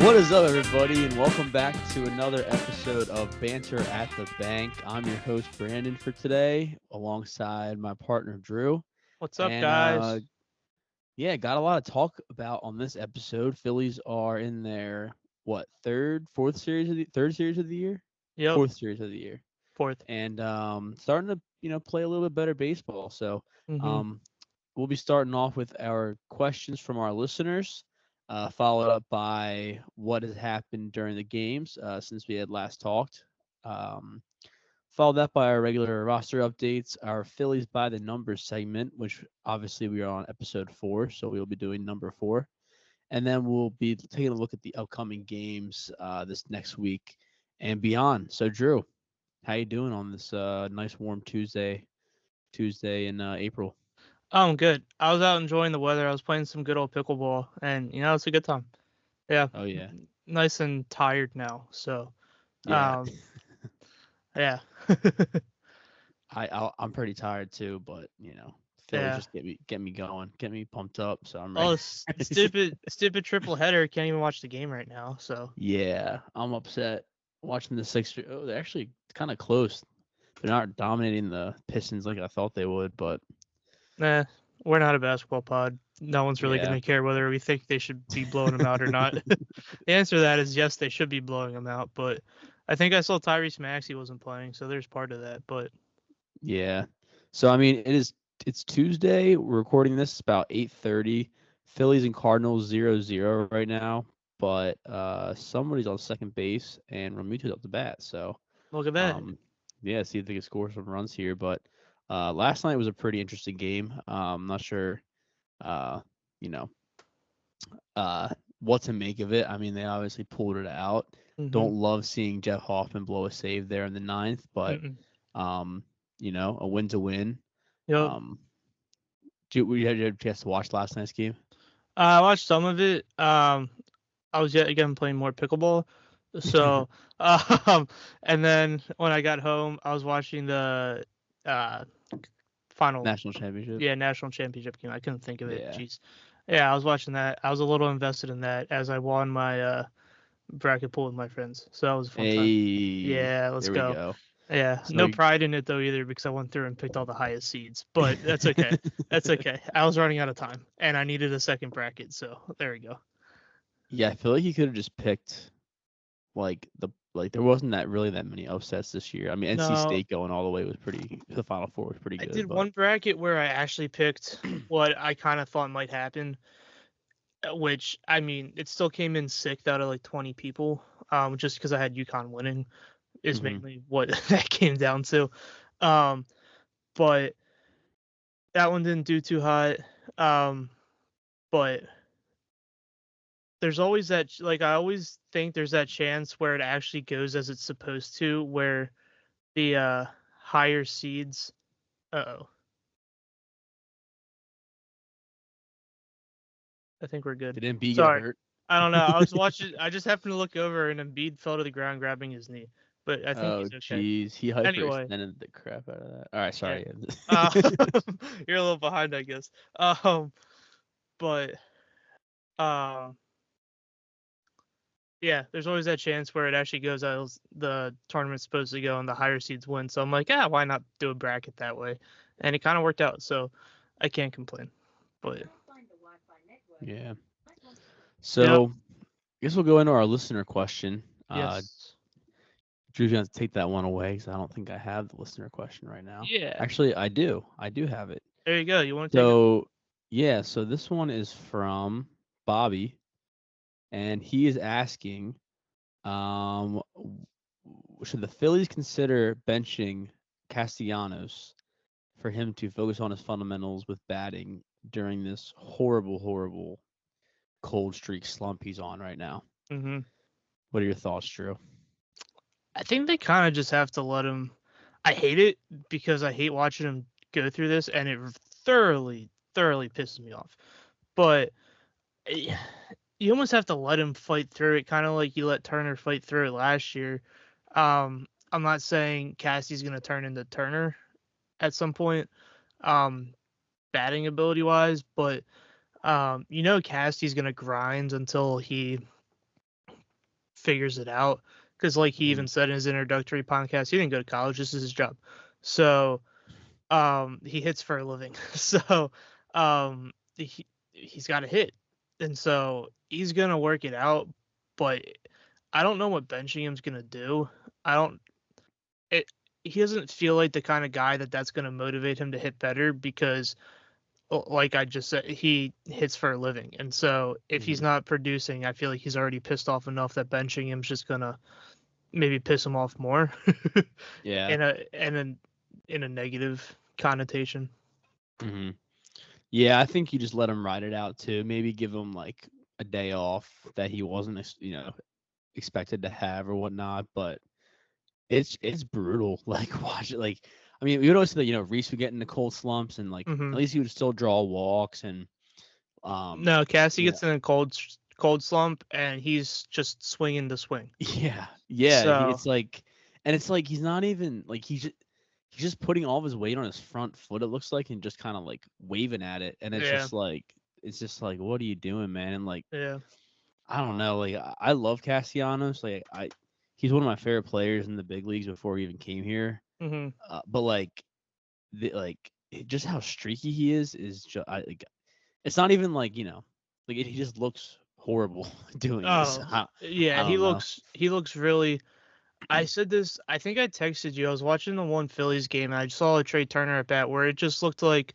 What is up, everybody, and welcome back to another episode of Banter at the Bank. I'm your host, Brandon, for today, alongside my partner, Drew. What's up, And guys? yeah, got a lot of talk about on this episode. Phillies are in their third series of the year, Yep, fourth series of the year, fourth. and starting to play a little bit better baseball. So Mm-hmm. um, we'll be starting off with our questions from our listeners, followed up by what has happened during the games since we had last talked. Um, Followed that by our regular roster updates, our Phillies by the Numbers segment, which obviously we are on episode 4, so we'll be doing number 4. And then we'll be taking a look at the upcoming games this next week and beyond. So, Drew, how you doing on this nice warm Tuesday in April? Oh, I'm good. I was out enjoying the weather. I was playing some good old pickleball, and it's a good time. Yeah, Oh yeah, nice and tired now. So, yeah. um, yeah, I'm pretty tired too, but Phillies yeah. just get me going, get me pumped up, so I'm Oh, ready. this stupid triple header. Can't even watch the game right now. So, Yeah, I'm upset watching the Sixers. Oh, they're actually kind of close. They're not dominating the Pistons like I thought they would, but nah, we're not a basketball pod. No one's really yeah, gonna care whether we think they should be blowing them out or not. The answer to that is yes, they should be blowing them out. But I think I saw Tyrese Maxey wasn't playing, so there's part of that. But yeah. So I mean, it's Tuesday. We're recording this about 8:30. Phillies and Cardinals 0-0 right now, but somebody's on second base and Ramuto's up the bat. So look at that. Um, yeah, see if they can score some runs here. But last night was a pretty interesting game. I'm not sure, uh, you know, uh, what to make of it. I mean, they obviously pulled it out. Mm-hmm. Don't love seeing Jeff Hoffman blow a save there in the ninth, but Mm-mm. um, a win's a win. Yep. Um, you had a chance to watch last night's game? I watched some of it. I was yet again playing more pickleball. So, um, and then when I got home, I was watching the uh final, National championship. yeah, national championship game. I couldn't think of it. Yeah. Jeez. Yeah, I was watching that. I was a little invested in that as I won my bracket pool with my friends. So that was a fun time. Hey, Yeah, let's there we go. go. Yeah, So no pride in it though either because I went through and picked all the highest seeds. But that's okay. That's okay. I was running out of time and I needed a second bracket, so there we go. yeah, I feel like he could have just picked there wasn't that many upsets this year. I mean, NC No, State going all the way was pretty. The Final Four was pretty I good, did but one bracket where I actually picked what I kind of thought might happen, which I mean, it still came in sixth out of like 20 people, just because I had UConn winning is hmm mainly what that came down to. Um, but that one didn't do too hot. Um, but there's always that like I always think there's that chance where it actually goes as it's supposed to, where the higher seeds. Uh-oh, I think we're good. did Embiid get Sorry, hurt? I don't know. I was watching. I just happened to look over and Embiid fell to the ground grabbing his knee, but I think Oh, he's okay. jeez, he Anyway, hyperextended the crap out of that. All right, yeah. sorry. Uh, you're a little behind, I guess. But um, yeah, there's always that chance where it actually goes as the tournament's supposed to go and the higher seeds win. So I'm like, yeah, why not do a bracket that way? And it kind of worked out, so I can't complain. But Yeah. yep, So I guess we'll go into our listener question. yes, Drew's gonna take that one away because I don't think I have the listener question right now. yeah. Actually, I do. I do have it. There you go. You want to take it? So yeah. So this one is from Bobby, and he is asking, should the Phillies consider benching Castellanos for him to focus on his fundamentals with batting during this horrible, horrible cold streak slump he's on right now? Mm-hmm. What are your thoughts, Drew? I think they kind of just have to let him. I hate it because I hate watching him go through this, and it thoroughly pisses me off. But eh, you almost have to let him fight through it, kind of like you let Turner fight through it last year. I'm not saying Cassie's going to turn into Turner at some point, um, batting ability wise, but Cassie's going to grind until he figures it out. Because like he Mhm. even said in his introductory podcast, he didn't go to college. This is his job. So he hits for a living. So he's got to hit, and so he's gonna work it out. But I don't know what benching him's gonna do. I don't. It He doesn't feel like the kind of guy that's gonna motivate him to hit better because, like I just said, he hits for a living, and so if he's Mhm. not producing, I feel like he's already pissed off enough that benching him's just gonna maybe piss him off more, Yeah. in a negative connotation. Mhm. Yeah, I think you just let him ride it out too. Maybe give him like a day off that he wasn't, expected to have or whatnot. But it's brutal. Like watch it. Like I mean, we would always say that Reese would get into cold slumps and like Hmm. at least he would still draw walks and um No, Cassie you know gets in a cold slump, and he's just swinging the swing. yeah. So It's like and it's like he's not even like he's just putting all of his weight on his front foot. It looks like and just kind of like waving at it and yeah, it's just like what are you doing, man? And like yeah. I don't know. Like I love Castellanos. Like he's one of my favorite players in the big leagues before he even came here. Hmm. But like just how streaky he is just like it's not even like like he just looks horrible doing it. So Oh, I yeah. He don't know. looks really. I said this. I think I texted you. I was watching the one Phillies game, and I saw a Trey Turner at bat where it just looked like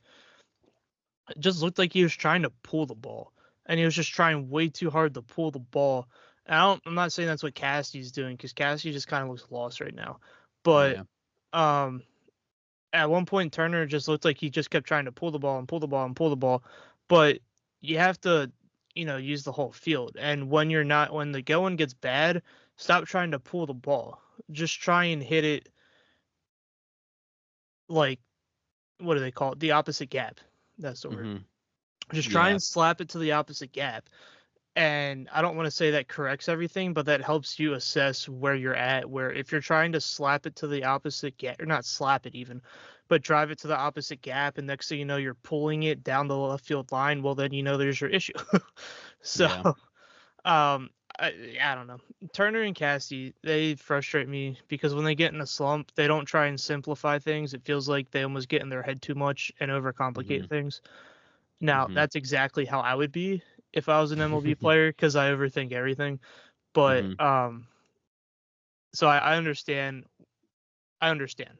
he was trying to pull the ball, and he was just trying way too hard to pull the ball. And I'm not saying that's what Cassie's doing because Cassie just kind of looks lost right now, but Yeah. um, at one point Turner just looked like he just kept trying to pull the ball and pull the ball and pull the ball, but you have to, use the whole field. And when the going gets bad, stop trying to pull the ball. Just try and hit it like, what do they call it? The opposite gap. That's the word. Hmm. Just try Yeah. and slap it to the opposite gap. And I don't want to say that corrects everything, but that helps you assess where you're at. Where if you're trying to slap it to the opposite gap, or not slap it even, but drive it to the opposite gap, and next thing you know, you're pulling it down the left field line. Well, then there's your issue. So, Yeah. um, I don't know. Turner and Cassie, they frustrate me because when they get in a slump, they don't try and simplify things. It feels like they almost get in their head too much and overcomplicate Hmm. things. Now, Hmm. that's exactly how I would be if I was an MLB player because I overthink everything. But Hmm. so I understand. I understand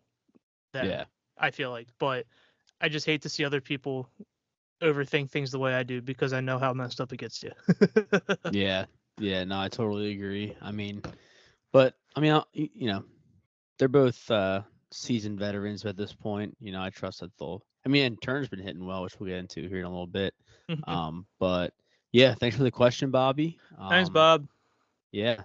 that. Yeah. I feel like, but I just hate to see other people overthink things the way I do because I know how messed up it gets you. Yeah. Yeah. No, I totally agree. But I mean, they're both seasoned veterans at this point. I trust that they'll. I mean, and Turner's been hitting well, which we'll get into here in a little bit. But yeah, thanks for the question, Bobby. Thanks, Bob. Yeah,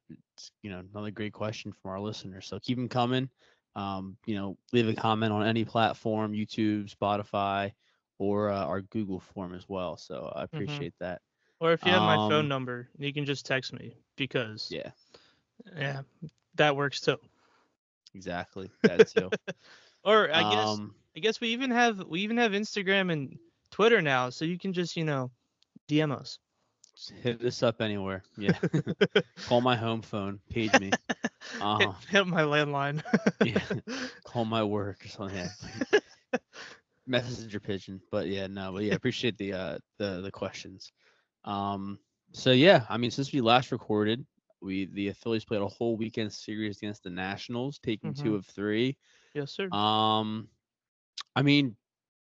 it's another great question from our listeners. So keep them coming. Leave a comment on any platform, YouTube, Spotify, or our Google form as well. So I Hmm. appreciate that. Or if you have my phone Um, number, you can just text me because yeah, yeah, that works too. exactly that too. Or Um, I guess we even have Instagram and Twitter now, so you can just DM us. just hit this up anywhere. Yeah, call my home phone, page me. hit, Um, hit my landline. yeah, call my work or something. Yeah. Messenger pigeon, but yeah, no, but yeah, appreciate the questions. Um, so yeah, I mean, since we last recorded, the Phillies played a whole weekend series against the Nationals, taking Hmm. 2 of 3. Yes, sir. Um, I mean,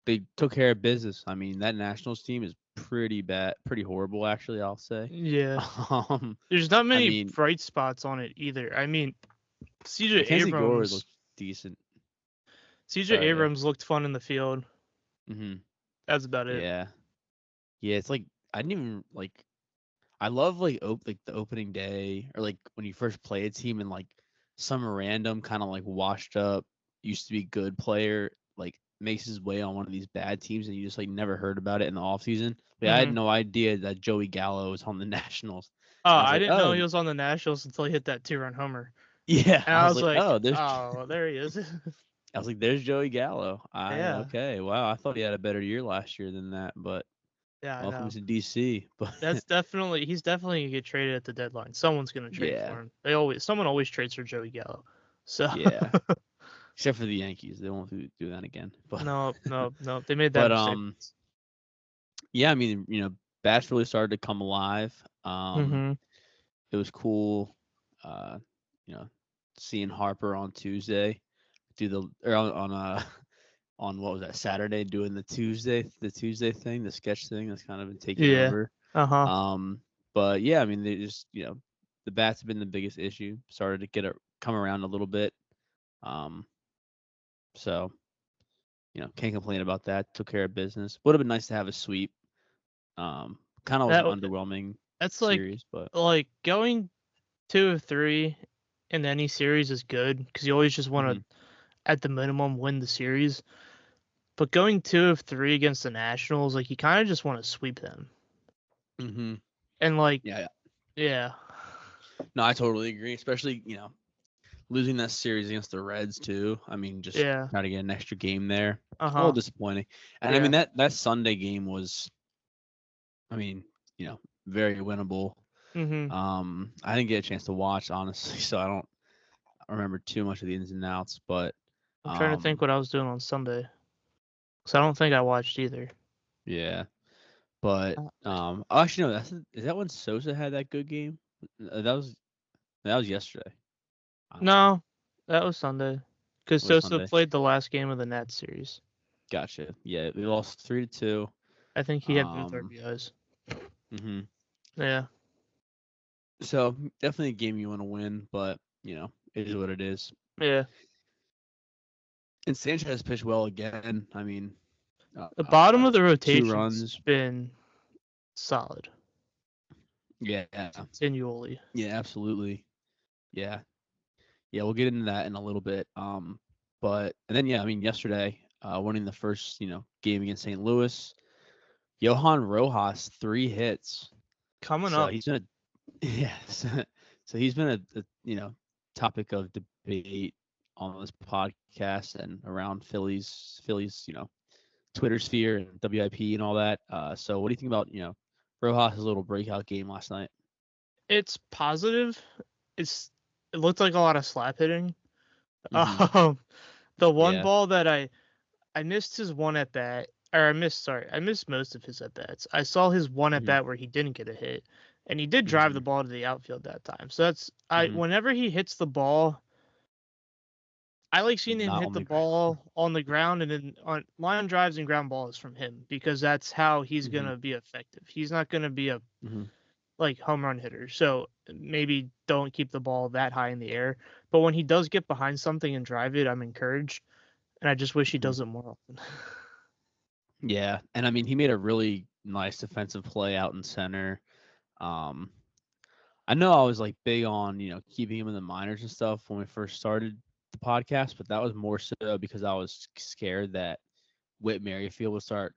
they took care of business. I mean, that Nationals team is pretty bad, pretty horrible, actually. I'll say. Yeah. Um, There's not I many mean, bright spots on it either. I mean, CJ Mackenzie Gore Abrams looked decent. CJ Sorry, yeah. Abrams looked fun in the field. Hmm. That's about it. Yeah, yeah. It's like I didn't even like. I love like like the opening day or like when you first play a team and like some random kind of like washed up used to be good player like makes his way on one of these bad teams and you just like never heard about it in the offseason. But I had Hmm. no idea that Joey Gallo was on the Nationals. Oh, And I was I like, didn't know oh he was on the Nationals until he hit that 2-run homer. yeah. And I I was was like, like, oh, there's oh, there he is. I was like, there's Joey Gallo. Yeah. Okay, wow. I thought he had a better year last year than that, but Yeah, I welcome know. to DC. But He's definitely gonna get traded at the deadline. Someone's gonna trade yeah, for him. Someone always trades for Joey Gallo. So yeah. Except for the Yankees, they won't do that again. But no, no, no. They made that but mistake. yeah. I mean, bats really started to come alive. Mm-hmm. It was cool. Uh, you know, seeing Harper on Tuesday do the or on what was that Saturday doing the Tuesday thing, the sketch thing that's kind of been taking Yeah. over. Uh-huh. But yeah, I mean they just the bats have been the biggest issue. Started to come around a little bit. Um, so can't complain about that. Took care of business. Would have been nice to have a sweep. Kind of was an That underwhelming that's series, but going 2 of 3 in any series is good because you always just want hmm to, at the minimum, win the series. But going 2 of 3 against the Nationals, like you kind of just want to sweep them. hmm And like, yeah, yeah. yeah, No, I totally agree. Especially losing that series against the Reds too. I mean, just yeah, try to get an extra game there. A little uh-huh, disappointing. And I yeah. mean that Sunday game was, I mean, very winnable. Mm-hmm. I didn't get a chance to watch honestly, so I don't remember too much of the ins and outs. But I'm trying to think um, what I was doing on Sunday. So I don't think I watched either. yeah. But Uh, actually no, is that when Sosa had that good game? That was yesterday. Honestly, No, that was Sunday. Because it was Sosa Sunday. played the last game of the Nats series. Gotcha. Yeah, we lost 3-2. I think he had both Um. RBIs. hmm Yeah, So definitely a game you want to win, but it is what it is. yeah. And Sanchez pitched well again. I mean, The bottom of the two rotation's runs. been solid Yeah, continually. yeah, absolutely. Yeah, yeah. We'll get into that in a little bit. But and then yeah, I mean, yesterday, winning the first game against St. Louis, Johan Rojas 3 hits. Coming So up. he's been yes. So he's been a topic of debate on this podcast and around Phillies Twitter sphere and WIP and all that. So what do you think about Rojas' little breakout game last night? It's positive. It looked like a lot of slap hitting. hmm Um, the one Yeah. ball that I missed his one at bat, or I missed most of his at bats. I saw his one at hmm bat where he didn't get a hit, and he did drive the hmm ball to the outfield that time. So that's hmm whenever he hits the ball, I like seeing him Not hit on the the ground. ball on the ground and then on line drives and ground balls from him because that's how he's hmm gonna be effective. He's not gonna be a hmm like home run hitter. So maybe don't keep the ball that high in the air. But when he does get behind something and drive it, I'm encouraged. And I just wish he hmm does it more often. Yeah, and I mean he made a really nice defensive play out in center. Um, I know I was like big on keeping him in the minors and stuff when we first started the podcast, but that was more so because I was scared that Whit Merrifield would start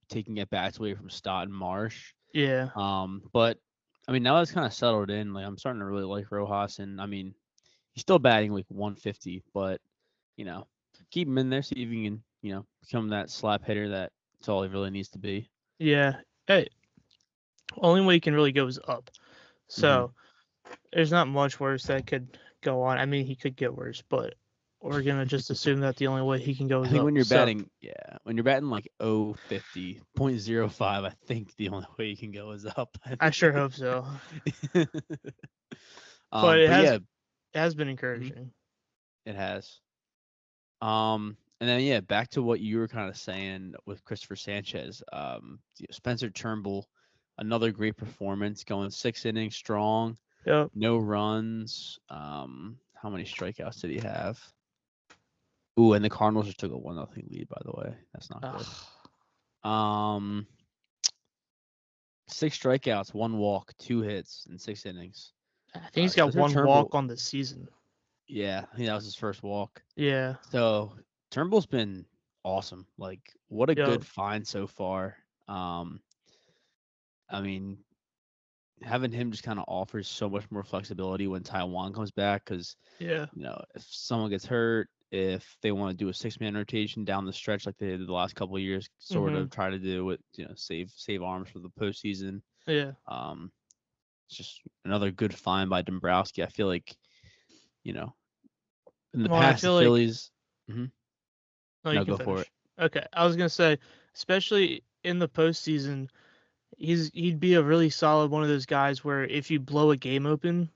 taking at bats away from Stott and Marsh. Yeah. But I mean now that's kind of settled in. Like I'm starting to really like Rojas, and I mean he's still batting like 150, but you know keep him in there, see if he can become that slap hitter that's all he really needs to be. Yeah. Hey, only way he can really go is up. hmm So there's not much worse that could go on. I mean, he could get worse, but we're gonna just assume that the only way he can go I is think up. when you're So batting, yeah, when you're batting like 050, 0.05, I think the only way you can go is up. I I sure think. hope so. But But yeah, it has been mhm, encouraging. it has. And then yeah, back to what you were kind of saying with Christopher Sanchez. Spencer Turnbull, another great performance, going 6 innings strong, Yep. no runs. How many strikeouts did he have? Ooh, and the Cardinals just took a 1-0 lead. By the way, that's not good. Ugh. Um, 6 strikeouts, 1 walk, 2 hits in 6 innings. I think he's got Spencer one walk Turnbull, on the season. yeah, I think that was his first walk. Yeah. So Turnbull's been awesome. Like, what a Yep. good find so far. Um, I mean, having him just kind of offers so much more flexibility when Taiwan comes back because Yeah. if someone gets hurt, if they want to do a 6-man rotation down the stretch like they did the last couple of years, sort Mhm. of try to do it, save arms for the postseason. Yeah. Um, it's just another good find by Dombrowski. I feel like, you know, in the Well, I past the feel like Phillies. Mhm. no, you No, can go for it. finish. Okay, I was gonna say, especially in the postseason, he'd be a really solid one of those guys where if you blow a game open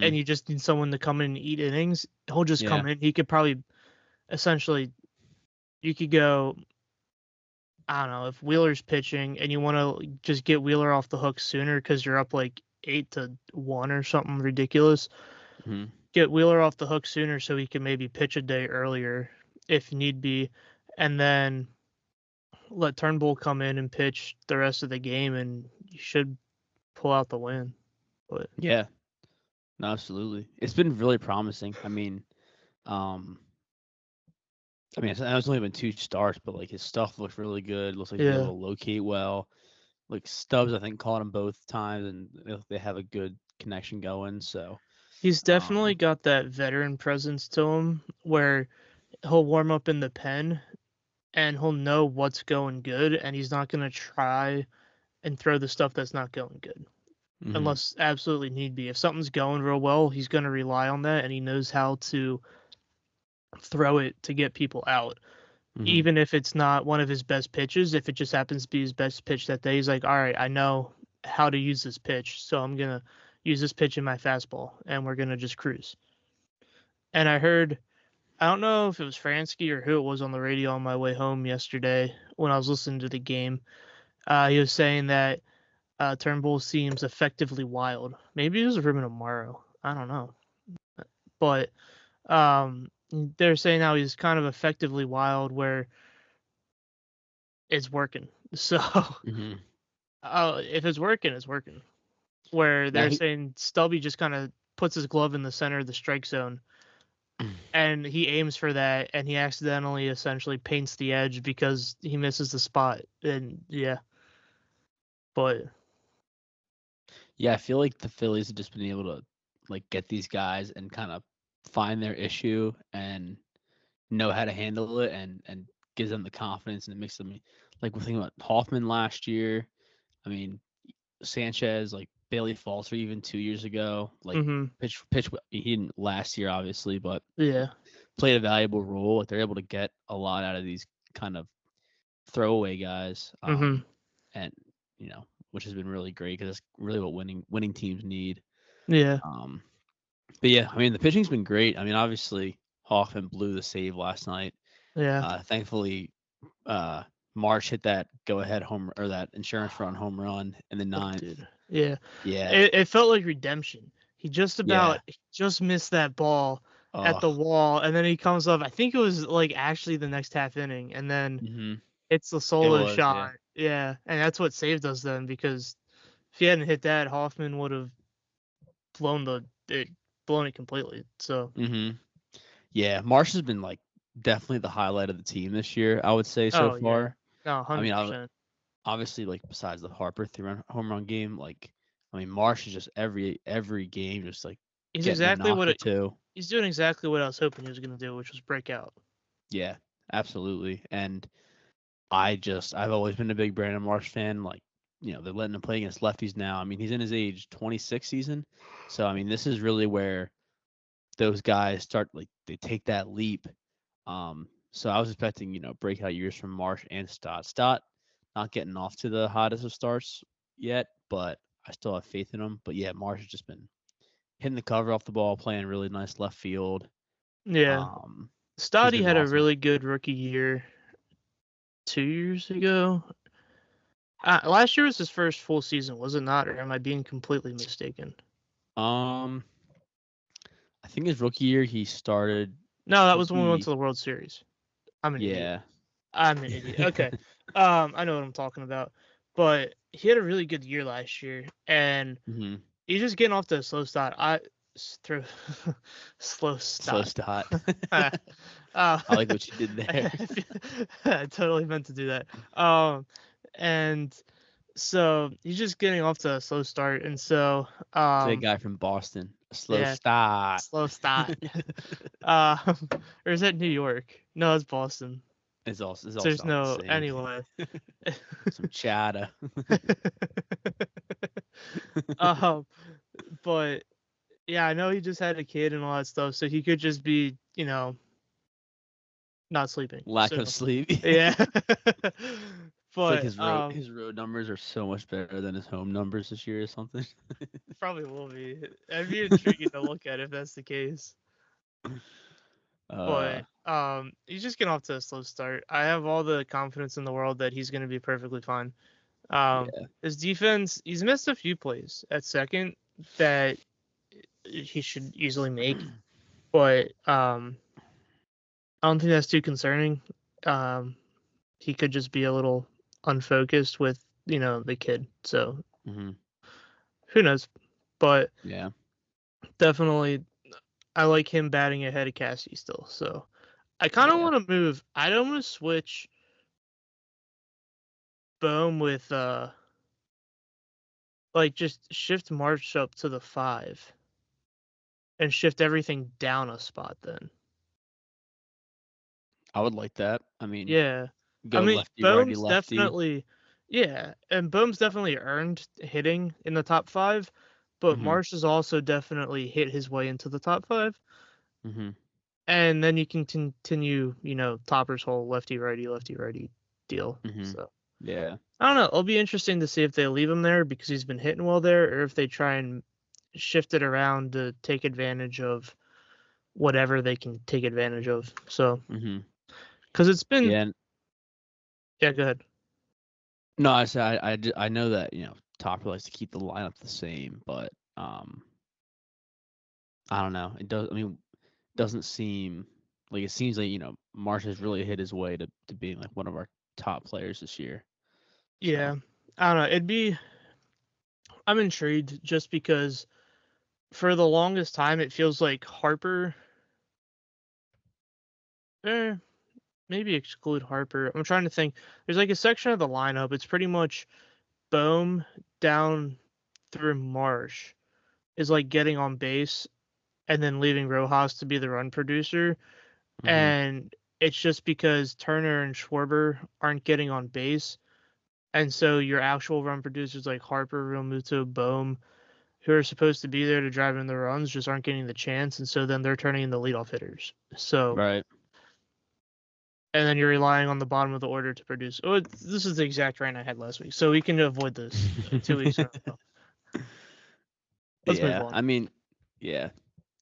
and Mhm. you just need someone to come in and eat innings, he'll just Yeah. come in. He could probably essentially you could go. I don't know if Wheeler's pitching and you want to just get Wheeler off the hook sooner because you're up like 8-1 or something ridiculous. Mhm. Get Wheeler off the hook sooner so he can maybe pitch a day earlier if need be, and then let Turnbull come in and pitch the rest of the game, and you should pull out the win. But Yeah. No, absolutely. It's been really promising. Um, it's only been 2 starts, but like his stuff looks really good. Looks like he's able yeah, to locate well. Like Stubbs, I think caught him both times, and they have a good connection going. So, he's um, definitely got that veteran presence to him where he'll warm up in the pen and he'll know what's going good, and he's not gonna try and throw the stuff that's not going good mhm, unless absolutely need be. If something's going real well, he's gonna rely on that, and he knows how to throw it to get people out. mhm, Even if it's not one of his best pitches, if it just happens to be his best pitch that day, he's like, all right, I know how to use this pitch, so I'm gonna use this pitch in my fastball, and we're gonna just cruise. And I don't know if it was Fransky or who it was on the radio on my way home yesterday when I was listening to the game. He was saying that Turnbull seems effectively wild. Maybe it was Ruben Amaro. I don't know, but they're saying how he's kind of effectively wild, where it's working. So mhm. if it's working, it's working. Where Now they're he, saying Stubby just kind of puts his glove in the center of the strike zone and he aims for that and he accidentally essentially paints the edge because he misses the spot. And yeah, but yeah, I feel like the Phillies have just been able to like get these guys and kind of find their issue and know how to handle it, and gives them the confidence, and it makes them like we're thinking about Hoffman last year. I mean, Sanchez, like Bailey Falter, even 2 years ago, like hmm pitch. He didn't last year, obviously, but yeah, played a valuable role. Like they're able to get a lot out of these kind of throwaway guys, hmm and which has been really great because it's really what winning teams need. yeah, Um, but yeah, I mean the pitching's been great. I mean, obviously Hoffman blew the save last night. yeah. Thankfully, uh, Marsh hit that go ahead or that insurance run home run in the Oh, ninth. dude, yeah. Yeah, It felt like redemption. yeah. He just missed that ball at Oh, the wall, and then he comes up. I think it was like actually the next half inning, and then hmm it's the it solo was. Yeah. shot. Yeah, and that's what saved us then because if he hadn't hit that, Hoffman would have blown it blown it completely. So hmm Yeah, Marsh has been like definitely the highlight of the team this year, I would say so oh yeah, far. no, I mean, 100%. obviously, like besides the Harper home run game, like I mean, Marsh is just every game just like He's getting a exactly knock what or two. he's doing exactly what I was hoping he was gonna do, which was break out. Yeah, absolutely. And I've always been a big Brandon Marsh fan. Like, they're letting him play against lefties now. I mean, he's in his age 26 season. So, I mean, this is really where those guys start, like, they take that leap. So I was expecting, breakout years from Marsh and Stott. Stott not getting off to the hottest of starts yet, but I still have faith in him. But yeah, Marsh has just been hitting the cover off the ball, playing really nice left field. Yeah, Um, he's Stotty been had a awesome. really good rookie year 2 years ago. Last year was his first full season, was it not? Or am I being completely mistaken? Um, I think his rookie year he started No, his that was when we went rookie. to the World Series. I'm an idiot. Yeah. I'm an idiot. Okay. I know what I'm talking about. But he had a really good year last year, and hmm he's just getting off to a slow start. Through slow Slow start. start. uh, I like what you did there. I totally meant to do that. And so he's just getting off to a slow start, and so It's like a guy from Boston. Slow Yeah, start. slow start. Um, or is that New York? No, it's Boston. It's all There's sound the no same. anyway. Some chatter. um, but yeah, I know he just had a kid and all that stuff, so he could just be, not sleeping. Lack of So sleep. yeah. It's like But his road numbers are so much better than his home numbers this year or something. probably will be. It'd be intriguing to look at if that's the case. Uh, But he's just getting off to a slow start. I have all the confidence in the world that he's going to be perfectly fine. yeah. His defense, he's missed a few plays at second that he should easily make, but I don't think that's too concerning. Um, he could just be a little unfocused with the kid. So hmm who knows? But Yeah. definitely, I like him batting ahead of Cassie still. So I kind of Yeah. want to move. I don't want to switch Bohm with like just shift March up to the 5 and shift everything down a spot then. I would like that. I mean, Yeah. I go mean, lefty, righty, lefty. And Bohm's definitely earned hitting in the top 5, but hmm Marsh has also definitely hit his way into the top 5. hmm And then you can continue, Topper's whole lefty righty deal. hmm So Yeah. I don't know. It'll be interesting to see if they leave him there because he's been hitting well there, or if they try and shift it around to take advantage of whatever they can take advantage of. So hmm because it's been, Yeah. yeah, go ahead. No, I said I know that Topper likes to keep the lineup the same, but I don't know. It does. I mean, doesn't seem like it seems like Marsh has really hit his way to being like one of our top players this year. So. Yeah, I don't know. I'm intrigued just because for the longest time it feels like Harper. Eh, maybe exclude Harper. I'm trying to think. There's like a section of the lineup. It's pretty much Bohm down through Marsh is like getting on base and then leaving Rojas to be the run producer. hmm And it's just because Turner and Schwarber aren't getting on base. And so your actual run producers like Harper, Realmuto, Bohm, who are supposed to be there to drive in the runs, just aren't getting the chance. And so then they're turning in the leadoff hitters. So, Right. and then you're relying on the bottom of the order to produce. Oh, this is the exact rant I had last week. So we can avoid this 2 weeks in a row. Let's move Yeah. on. I mean, yeah.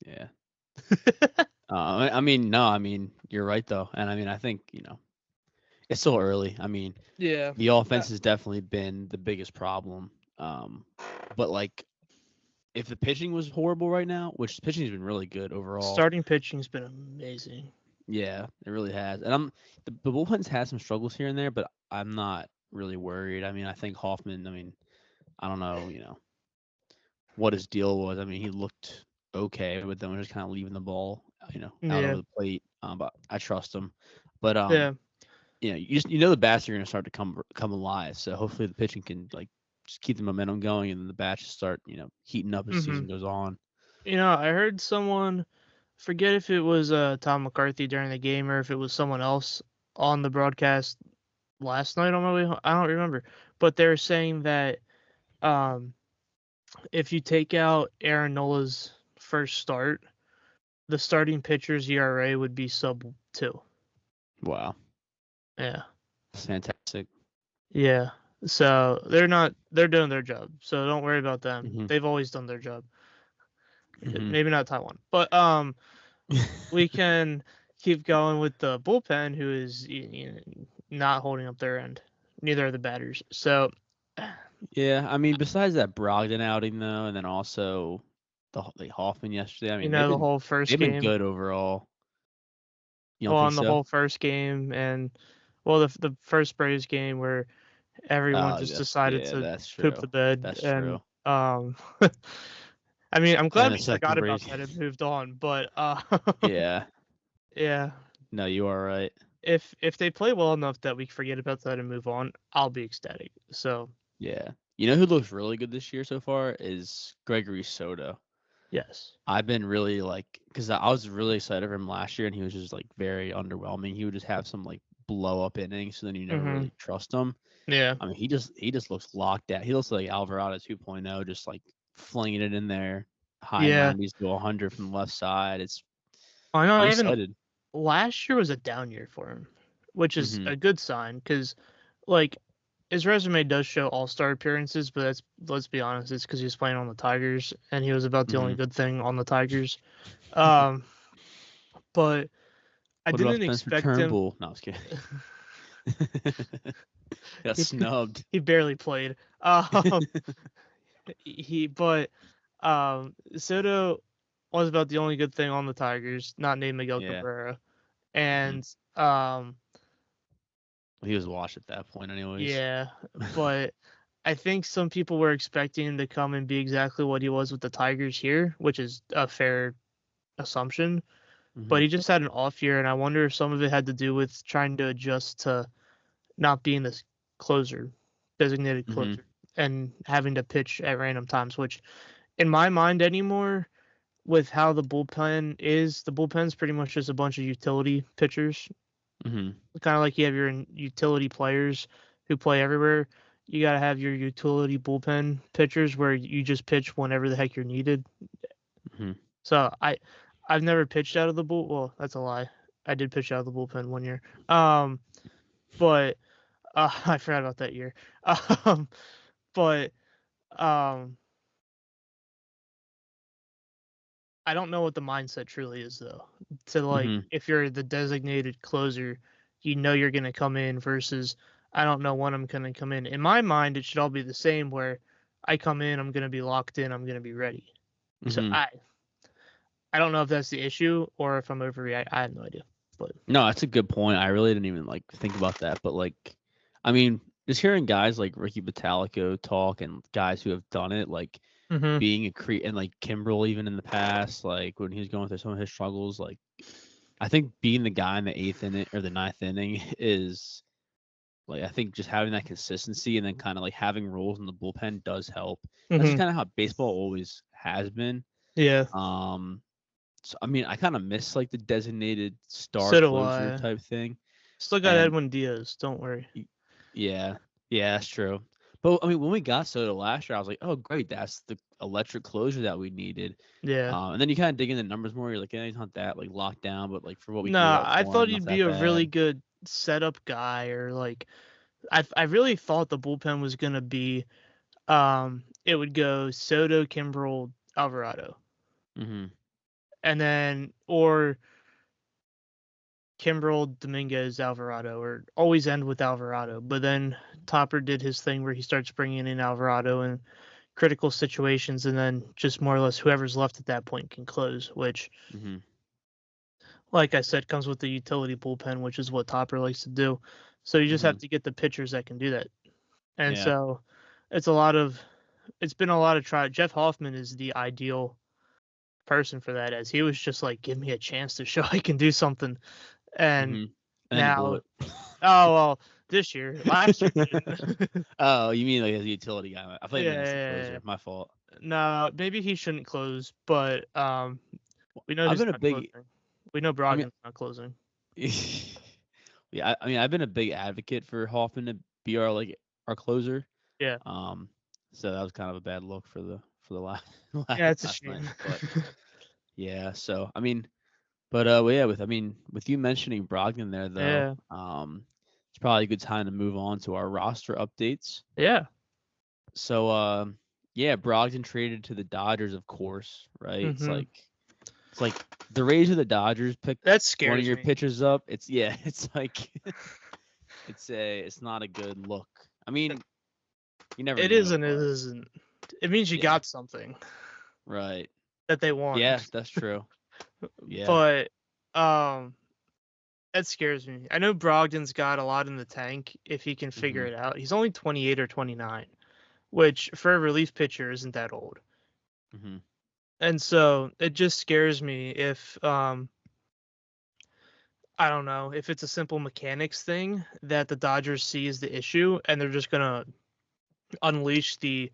Yeah. I mean, no. I mean, you're right though, and I mean, I think it's still early. I mean, Yeah. the offense has definitely been the biggest problem. But like, if the pitching was horrible right now, which the pitching's been really good overall, Starting pitching's been amazing. yeah, it really has. And the bullpen's had some struggles here and there, but I'm not really worried. I mean, I think Hoffman. I mean, I don't know, what his deal was. I mean, he looked okay, but then was just kind of leaving the ball, out over Yeah. the plate. But I trust him. But Yeah. the bats are going to start to come alive. So hopefully the pitching can like just keep the momentum going, and then the bats just start heating up as the hmm season goes on. I heard someone, forget if it was Tom McCarthy during the game or if it was someone else on the broadcast last night on my way home. I don't remember, but they're saying that um, if you take out Aaron Nola's first start, the starting pitcher's ERA would be sub 2. Wow, Yeah, that's fantastic. yeah. So they're doing their job. So don't worry about them. hmm They've always done their job. hmm Maybe not Taiwan, but we can keep going with the bullpen, who is not holding up their end. Neither are the batters. So, Yeah, I mean, besides that Brogdon outing though, and then also the Hoffman yesterday. I mean, they've the been whole first they've been game, good overall. You don't well, think on the so? whole first game, and well, the first Braves game where everyone Oh, just decided to that's poop true. the bed, That's and true. I mean, I'm And glad the we second forgot about Braves. that and moved on, but Yeah. yeah, No, you are right. if they play well enough that we forget about that and move on, I'll be ecstatic. So Yeah. You know who looks really good this year so far is Gregory Soto. Yes. I've been really because I was really excited for him last year, and he was just like very underwhelming. He would just have some like blow up innings, so then you never Mm-hmm. really trust him. Yeah. I mean, he just looks locked out. He looks like Alvarado 2.0, just like flinging it in there, high Yeah. 90s to 100 from the left side. I know. I'm Even excited. last year was a down year for him, which is Hmm. a good sign because, like, his resume does show all-star appearances, but let's be honest, it's because he was playing on the Tigers and he was about the only Hmm. good thing on the Tigers. Um, but I What about didn't Spencer expect him. Turnbull? No, I was kidding. Got he snubbed. he barely played. But Soto was about the only good thing on the Tigers, not named Miguel Yeah. Cabrera, Hmm. and He was washed at that point, anyways. yeah, but I think some people were expecting him to come and be exactly what he was with the Tigers here, which is a fair assumption. Hmm. But he just had an off year, and I wonder if some of it had to do with trying to adjust to not being this closer, designated Hmm. closer, and having to pitch at random times, which in my mind anymore, with how the bullpen's pretty much just a bunch of utility pitchers. Hmm. Kind of like you have your utility players who play everywhere. You got to have your utility bullpen pitchers where you just pitch whenever the heck you're needed. Hmm. So I've never pitched out of the bull. Well, that's a lie. I did pitch out of the bullpen one year. But I forgot about that year. Um, but um, I don't know what the mindset truly is though. To like, Hmm. if you're the designated closer, you know you're gonna come in versus I don't know when I'm gonna come in. In my mind, it should all be the same. Where I come in, I'm gonna be locked in, I'm gonna be ready. So Hmm. I don't know if that's the issue or if I'm overreacting. I have no idea. But No, that's a good point. I really didn't even like think about that, but I mean, just hearing guys like Ricky Batalico talk and guys who have done it, like mm-hmm. being and like Kimbrel even in the past, like when he was going through some of his struggles, like I think being the guy in the eighth inning or the ninth inning is like I think just having that consistency and then kind of like having roles in the bullpen does help. That's just Mm-hmm. kind of how baseball always has been. Yeah. Um, so I mean, I kind of miss like the designated star So do closer I. type thing. Still got And Edwin Diaz. Don't worry. yeah, yeah, that's true. But I mean, when we got Soto last year, I was like, oh, great, that's the electric closure that we needed. Yeah. And then you kind of dig in the numbers more. You're like, yeah, he's not that like locked down, but like for what we gave Nah, up I for thought him, not he'd be that a really bad. good setup guy, or like I really thought the bullpen was gonna be it would go Soto, Kimbrel, Alvarado, Hmm. and then or Kimbrel, Dominguez, Alvarado, or always end with Alvarado. But then Topper did his thing where he starts bringing in Alvarado in critical situations, and then just more or less whoever's left at that point can close, which, Hmm. like I said, comes with the utility bullpen, which is what Topper likes to do. So you just Hmm. have to get the pitchers that can do that. And Yeah. so it's a lot of it's been a lot of try. Jeff Hoffman is the ideal person for that, as he was just like, give me a chance to show I can do something. And Hmm. And then he blew now, it. oh well, this year, last year he didn't. Oh, you mean like as a utility guy? I thought you Yeah, meant as the yeah, yeah. closer. My fault. No, maybe he shouldn't close, but we know I've who's been a not big. closing. We know I mean, Brogdon's not closing. yeah. I mean, I've been a big advocate for Hoffman to be our closer. Yeah, Um, so that was kind of a bad look for the last yeah, it's a last night. shame. But yeah. So I mean, but well, yeah. With you mentioning Brogdon there though, Yeah, it's probably a good time to move on to our roster updates. yeah. So yeah, Brogdon traded to the Dodgers, of course, right? Hmm. It's like the Rays or the Dodgers pick That one of scares your me. pitchers up. It's yeah, it's like it's not a good look. I mean, you never It know, isn't. It but isn't. It means you yeah, got something right. that they want. Yeah, that's true. Yeah. But um, that scares me. I know Brogdon's got a lot in the tank if he can figure Mhm. it out. He's only 28 or 29, which for a relief pitcher isn't that old. Mhm. And so it just scares me if I don't know, if it's a simple mechanics thing that the Dodgers see as the issue and they're just gonna unleash the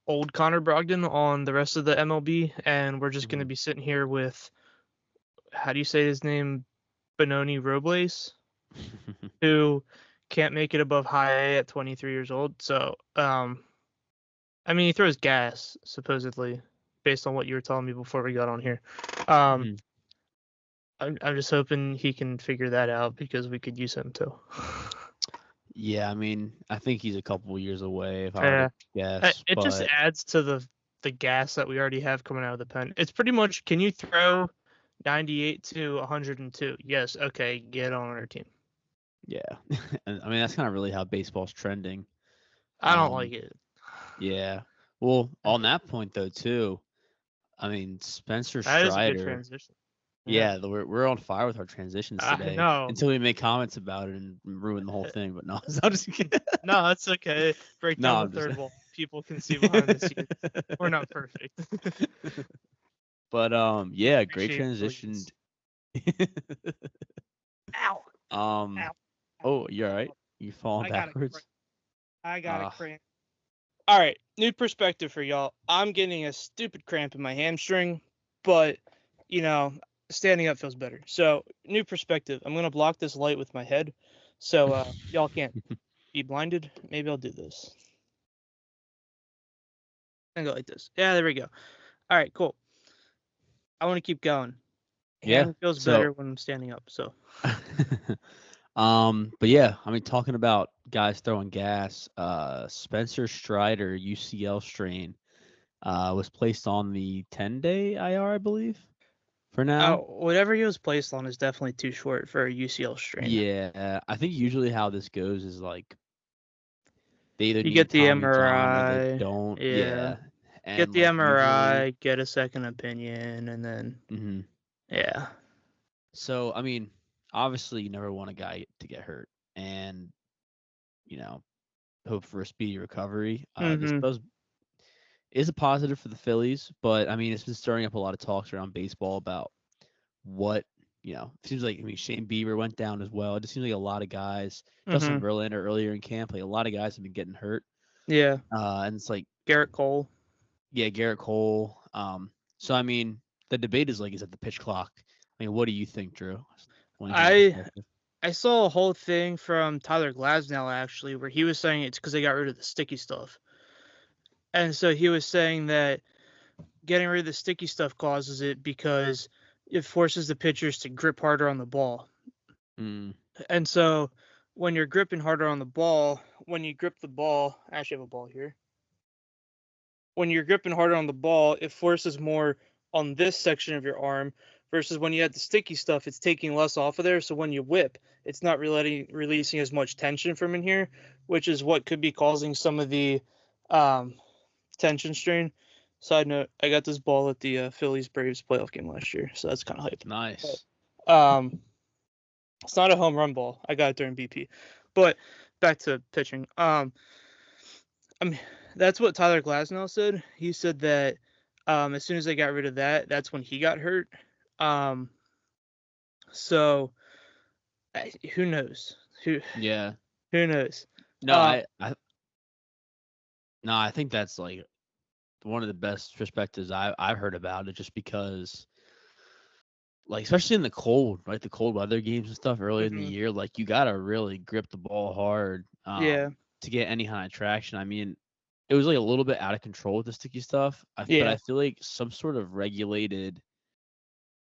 old Connor Brogdon on the rest of the MLB, and we're just going to be sitting here with, how do you say his name, Benoni Robles, who can't make it above high A at 23 years old. So, I mean, he throws gas, supposedly, based on what you were telling me before we got on here. I'm just hoping he can figure that out because we could use him too. Yeah, I mean, I think he's a couple years away, if I were to guess. It just But adds to the gas that we already have coming out of the pen. It's pretty much, can you throw 98 to 102? Yes. Okay, get on our team. yeah, and I mean that's kind of really how baseball's trending. I don't like it. Yeah. Well, on that point though, too, I mean Spencer That is a good Strider. transition. Yeah, we're on fire with our transitions today. I know. Until we make comments about it and ruin the whole thing. But no, I'm just kidding. No, that's okay. Break No, down I'm the just- third wall. People can see behind the scenes. We're not perfect. But yeah, great Appreciate transition. Ow. Um, Ow. oh, you're right. You falling backwards. I got a cramp. All right, new perspective for y'all. I'm getting a stupid cramp in my hamstring, but standing up feels better. So, new perspective. I'm gonna block this light with my head, so y'all can't be blinded. Maybe I'll do this. And go like this. Yeah, there we go. All right, cool. I want to keep going. Hand feels better when I'm standing up. So. But yeah, I mean, talking about guys throwing gas, Spencer Strider UCL strain, was placed on the 10-day IR, I believe, for now. Whatever he was placed on is definitely too short for a UCL strain. Yeah, I think usually how this goes is like they either you need get the Tommy MRI, John or they don't. Yeah. And get the like MRI, usually, get a second opinion, and then yeah. So I mean, obviously you never want a guy to get hurt, and hope for a speedy recovery. This is a positive for the Phillies, but I mean it's been stirring up a lot of talks around baseball about what it seems like. I mean Shane Bieber went down as well. It just seems like a lot of guys. Justin Verlander earlier in camp, like a lot of guys have been getting hurt. Yeah. And it's like Garrett Cole. Yeah, Garrett Cole. So I mean, the debate is at the pitch clock. I mean, what do you think, Drew? I saw a whole thing from Tyler Glasnow actually, where he was saying it's because they got rid of the sticky stuff, and so he was saying that getting rid of the sticky stuff causes it because it forces the pitchers to grip harder on the ball. And so when you're gripping harder on the ball, when you grip the ball, I actually have a ball here. When you're gripping harder on the ball, it forces more on this section of your arm versus when you had the sticky stuff, it's taking less off of there. So when you whip, it's not releasing as much tension from in here, which is what could be causing some of the tension strain. Side note, I got this ball at the Phillies Braves playoff game last year, so that's kind of hype. Nice. But, it's not a home run ball. I got it during BP. But back to pitching. I mean, that's what Tyler Glasnow said. He said that as soon as they got rid of that, that's when he got hurt. So who knows? Who knows? No, I think that's like one of the best perspectives I've heard about it, just because like especially in the cold, right? The cold weather games and stuff earlier in the year, like you gotta really grip the ball hard to get any kind of traction. I mean, it was like a little bit out of control with the sticky stuff. But I feel like some sort of regulated,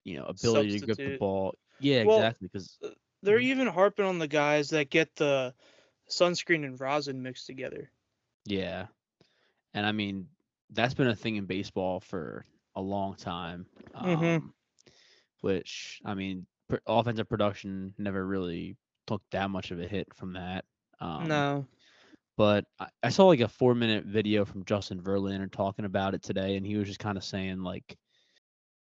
ability to grip the ball. Yeah, exactly. Because they're even harping on the guys that get the sunscreen and rosin mixed together. Yeah, and I mean that's been a thing in baseball for a long time. Which I mean, offensive production never really took that much of a hit from that. No. But I saw like a 4-minute video from Justin Verlander talking about it today, and he was just kind of saying like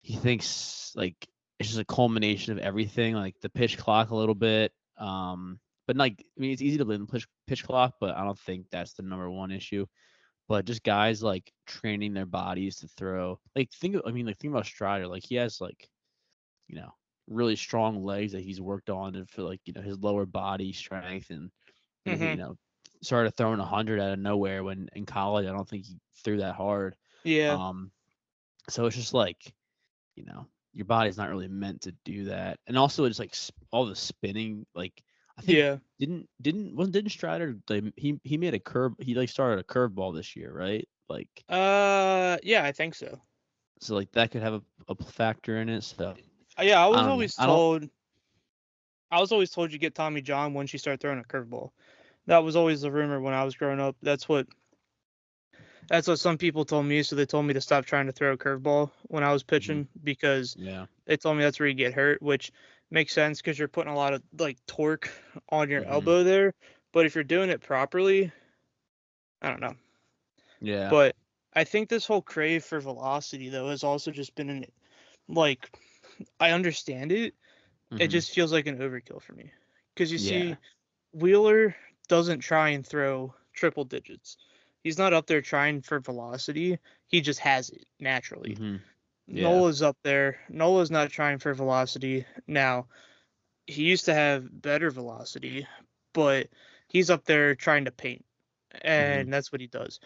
he thinks like it's just a culmination of everything, like the pitch clock a little bit. But like I mean, it's easy to blame the pitch clock, but I don't think that's the number one issue. But just guys like training their bodies to throw. Like think about Strider. Like he has like really strong legs that he's worked on, and for like his lower body strength and started throwing 100 out of nowhere when in college I don't think he threw that hard. Yeah. Um, so it's just like, your body's not really meant to do that. And also it's like all the spinning, like I think Yeah. didn't Strider, like, he made a curve, he like started a curveball this year, right? Like, Yeah, I think so. so like that could have a factor in it. So Yeah, I don't know. I was always told you get Tommy John once you start throwing a curveball. That was always the rumor when I was growing up. That's what some people told me, so they told me to stop trying to throw a curveball when I was Mhm. pitching because Yeah. they told me that's where you get hurt, which makes sense because you're putting a lot of like torque on your Mhm. elbow there. But if you're doing it properly, I don't know. Yeah. But I think this whole crave for velocity though has also just been like I understand it. It Mhm. just feels like an overkill for me. Because you Yeah. see, Wheeler doesn't try and throw triple digits. He's not up there trying for velocity. He just has it naturally. Mhm. Yeah. Nola's up there. Nola's not trying for velocity. Now, he used to have better velocity, but he's up there trying to paint. Mhm. And that's what he does.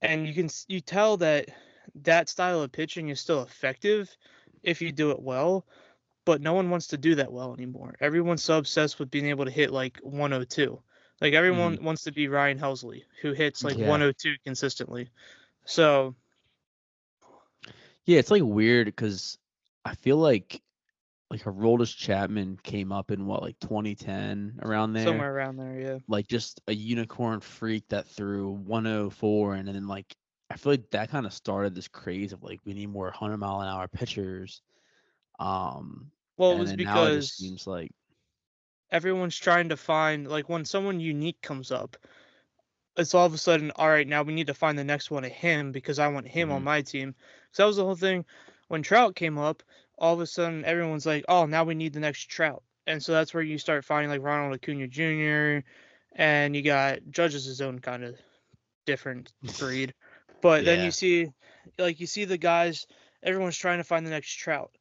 And you tell that that style of pitching is still effective if you do it well, but no one wants to do that well anymore. Everyone's so obsessed with being able to hit like 102. Like Mhm. everyone wants to be Ryan Helsley, who hits like Yeah. 102 consistently. So Yeah, it's like weird because I feel like Aroldis Chapman came up in what, like 2010, around there. somewhere around there, yeah. Like just a unicorn freak that threw 104, and then like I feel like that kind of started this craze of like we need more 100-mile-an-hour pitchers. Um, Well, it and was then now it just because seems like. everyone's trying to find like when someone unique comes up, it's all of a sudden, all right, now we need to find the next one of him because I want him on Mhm. my team. So that was the whole thing. When Trout came up, all of a sudden everyone's like, oh, now we need the next Trout. And so that's where you start finding like Ronald Acuna Jr. and you got Judge is his own kind of different breed. But then Yeah. you see the guys, everyone's trying to find the next Trout.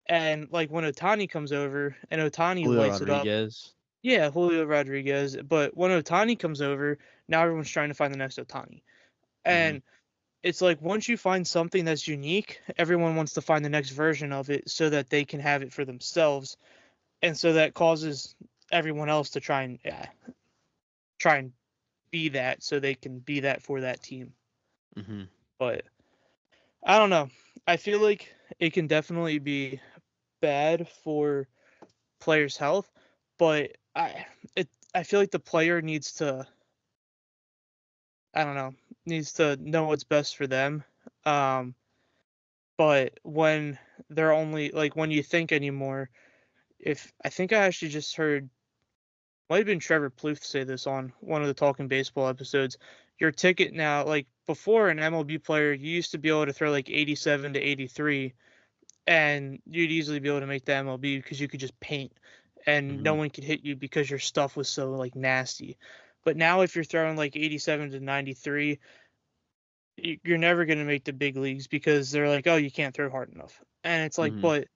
And like when Otani comes over and Otani Julio lights it up, Rodriguez. yeah, Julio Rodriguez. But when Otani comes over, now everyone's trying to find the next Otani. Mhm. And it's like once you find something that's unique, everyone wants to find the next version of it so that they can have it for themselves. And so that causes everyone else to try and be that so they can be that for that team. Mhm. But I don't know. I feel like it can definitely be bad for players' health, but I feel like the player needs to I don't know, needs to know what's best for them. Um, but when they're only like when you think anymore, if I think I actually just heard might have been Trevor Plouffe say this on one of the Talking Baseball episodes. Your ticket now, like before an MLB player, you used to be able to throw like 87 to 83, and you'd easily be able to make the MLB because you could just paint, and no Mhm. one could hit you because your stuff was so like nasty. But now if you're throwing like 87 to 93, you're never going to make the big leagues because they're like, oh, you can't throw hard enough. And it's like, Mhm. but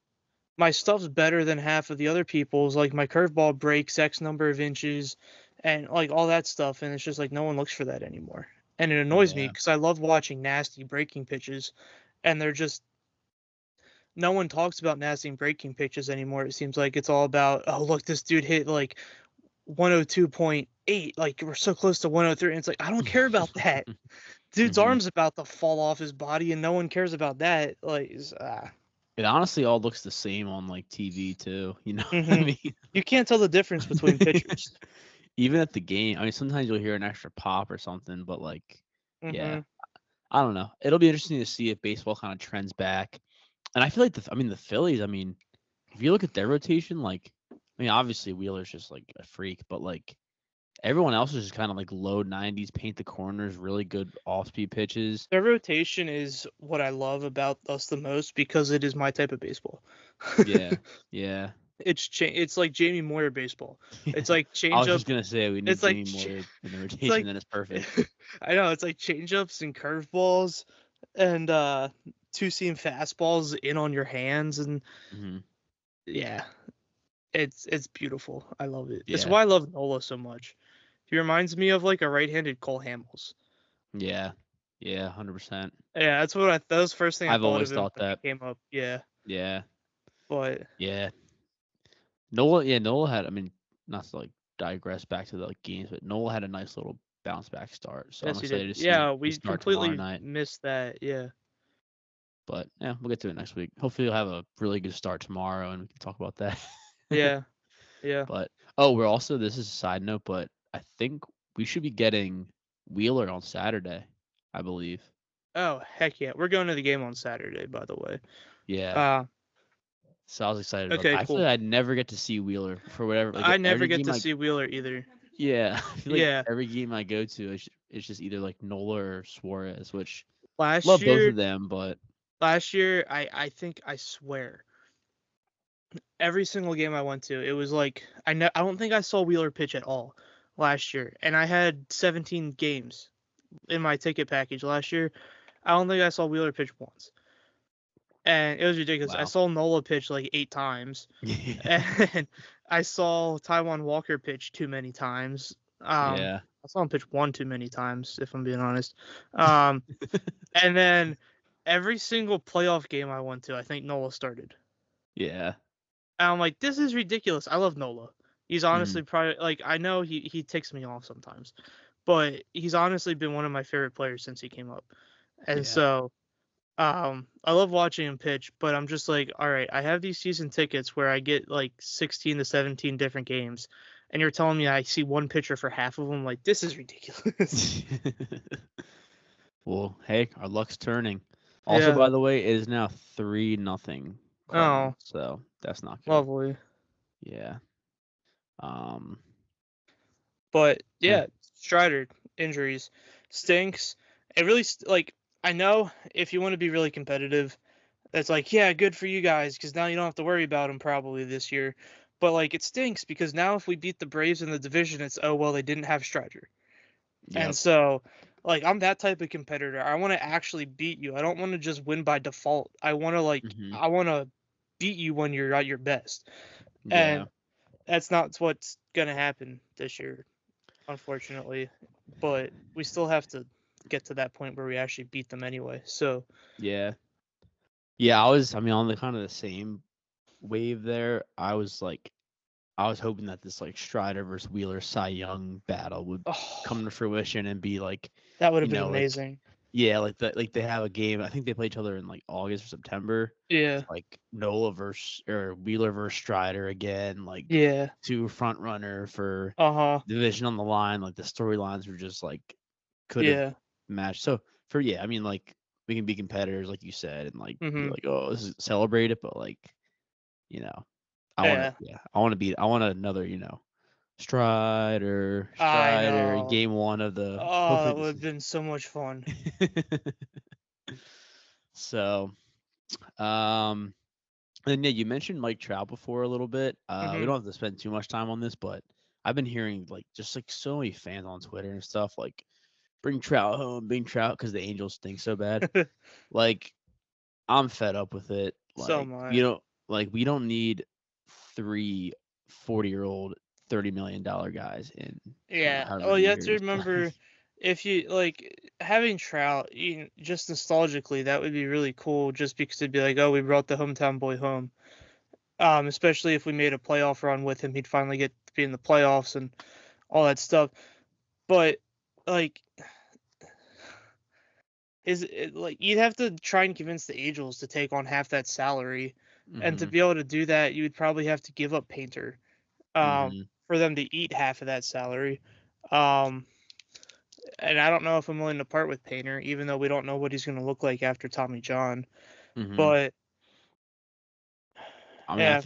my stuff's better than half of the other people's. Like my curveball breaks X number of inches and like all that stuff. And it's just like no one looks for that anymore. And it annoys me Yeah. because I love watching nasty breaking pitches. And they're just, no one talks about nasty breaking pitches anymore. It seems like it's all about, oh, look, this dude hit like 102.8. Like we're so close to 103. And it's like, I don't care about that. Dude's Mhm. arm's about to fall off his body, and no one cares about that. Like, It honestly all looks the same on like TV too. I hmm mean, you can't tell the difference between pitchers. even at the game. I mean, sometimes you'll hear an extra pop or something, but like, yeah, hmm I don't know. It'll be interesting to see if baseball kind of trends back. And I feel like the Phillies. I mean, if you look at their rotation, like, I mean, obviously Wheeler's just like a freak, but like everyone else is just kind of like low 90s, paint the corners, really good off speed pitches. Their rotation is what I love about us the most because it is my type of baseball. Yeah, yeah, It's like Jamie Moyer baseball. It's yeah. like I was just changeup. gonna say we need It's like Jamie Moyer in the it's rotation, like then it's perfect. I know it's like changeups and curveballs and two seam fastballs in on your hands and Hmm. yeah, it's beautiful. I love it. It's Yeah. why I love Nola so much. He reminds me of like a right-handed Cole Hamels. Yeah. Yeah, 100%. Yeah, that's what that was the first thing I I've thought always of him thought when he that. came up. Yeah, Yeah. but Yeah. Nola had, I mean, not to like digress back to the like, games, but Nola had a nice little bounce back start. So I'm yes, he did. excited to see Yeah, his we start tomorrow completely night. missed that. Yeah, But yeah, we'll get to it next week. Hopefully you'll have a really good start tomorrow and we can talk about that. yeah, yeah. But this is a side note, but I think we should be getting Wheeler on Saturday, I believe. Oh heck yeah, we're going to the game on Saturday, by the way. Yeah. Uh, So I was excited about okay, that. I feel cool. like I'd never get to see Wheeler for whatever, like I never every get game to see Wheeler either. yeah, I feel like Yeah, every game I go to, it's just either like Nola or Suarez, which last love both year, of them, but I think I swear every single game I went to, it was like I don't think I saw Wheeler pitch at all last year, and I had 17 games in my ticket package last year. I don't think I saw Wheeler pitch once, and it was ridiculous. I wow. saw Nola pitch like 8 times, and I saw Taiwan Walker pitch too many times. Yeah. I saw him pitch one too many times, if I'm being honest. Um, and then every single playoff game I went to, I think Nola started. Yeah. And I'm like, this is ridiculous. I love Nola. He's Mhm. honestly probably like I know he ticks me off sometimes, but he's honestly been one of my favorite players since he came up. And Yeah. so I love watching him pitch, but I'm just like, all right, I have these season tickets where I get like 16 to 17 different games, and you're telling me I see one pitcher for half of them. Like, this is ridiculous. Well, hey, our luck's turning. Also, Yeah. by the way, it is now 3-0 Oh, Cardinals, so that's not good. lovely. Yeah. Um. But eh, yeah, Strider injuries stinks. It really like I know if you want to be really competitive, that's like yeah, good for you guys because now you don't have to worry about him probably this year. But like it stinks because now if we beat the Braves in the division, it's oh well they didn't have Strider, and Yep. so like I'm that type of competitor. I want to actually beat you. I don't want to just win by default. Mhm. I want to beat you when you're at your best, Yeah. and that's not what's gonna happen this year unfortunately, but we still have to get to that point where we actually beat them anyway. So Yeah. Yeah. I mean, on the kind of the same wave there. I was hoping that this like Strider versus Wheeler Cy Young battle would oh, come to fruition and be like, that would have been like amazing. yeah, like they have a game. I think they play each other in like August or September. Yeah, It's like Nola versus or Wheeler versus Strider again, like yeah, two front runner for uh-huh, division on the line. Like the storylines were just like could have yeah, matched. So for yeah, I mean like we can be competitors like you said and like be mm-hmm, like oh this is celebrate it, but like you know yeah. I want another I Strider know. game one of the Oh, hopefully that would this have been so much fun. is so um and yeah you mentioned Mike Trout before a little bit. We Mm-hmm. don't have to spend too much time on this, but I've been hearing like just like so many fans on Twitter and stuff like bring Trout because the Angels stink so bad. Like I'm fed up with it. So Like am I. we don't need three 40-year-old $30 million guys in Yeah. however Oh, many you have to years. remember if you like having Trout, just nostalgically, that would be really cool. Just because it'd be like, oh, we brought the hometown boy home. Especially if we made a playoff run with him, he'd finally get to be in the playoffs and all that stuff. But like, like you'd have to try and convince the Angels to take on half that salary, and to hmm be able to do that, you would probably have to give up Painter, hmm for them to eat half of that salary. Um, and I don't know if I'm willing to part with Painter, even though we don't know what he's going to look like after Tommy John. hmm But I mean, yeah,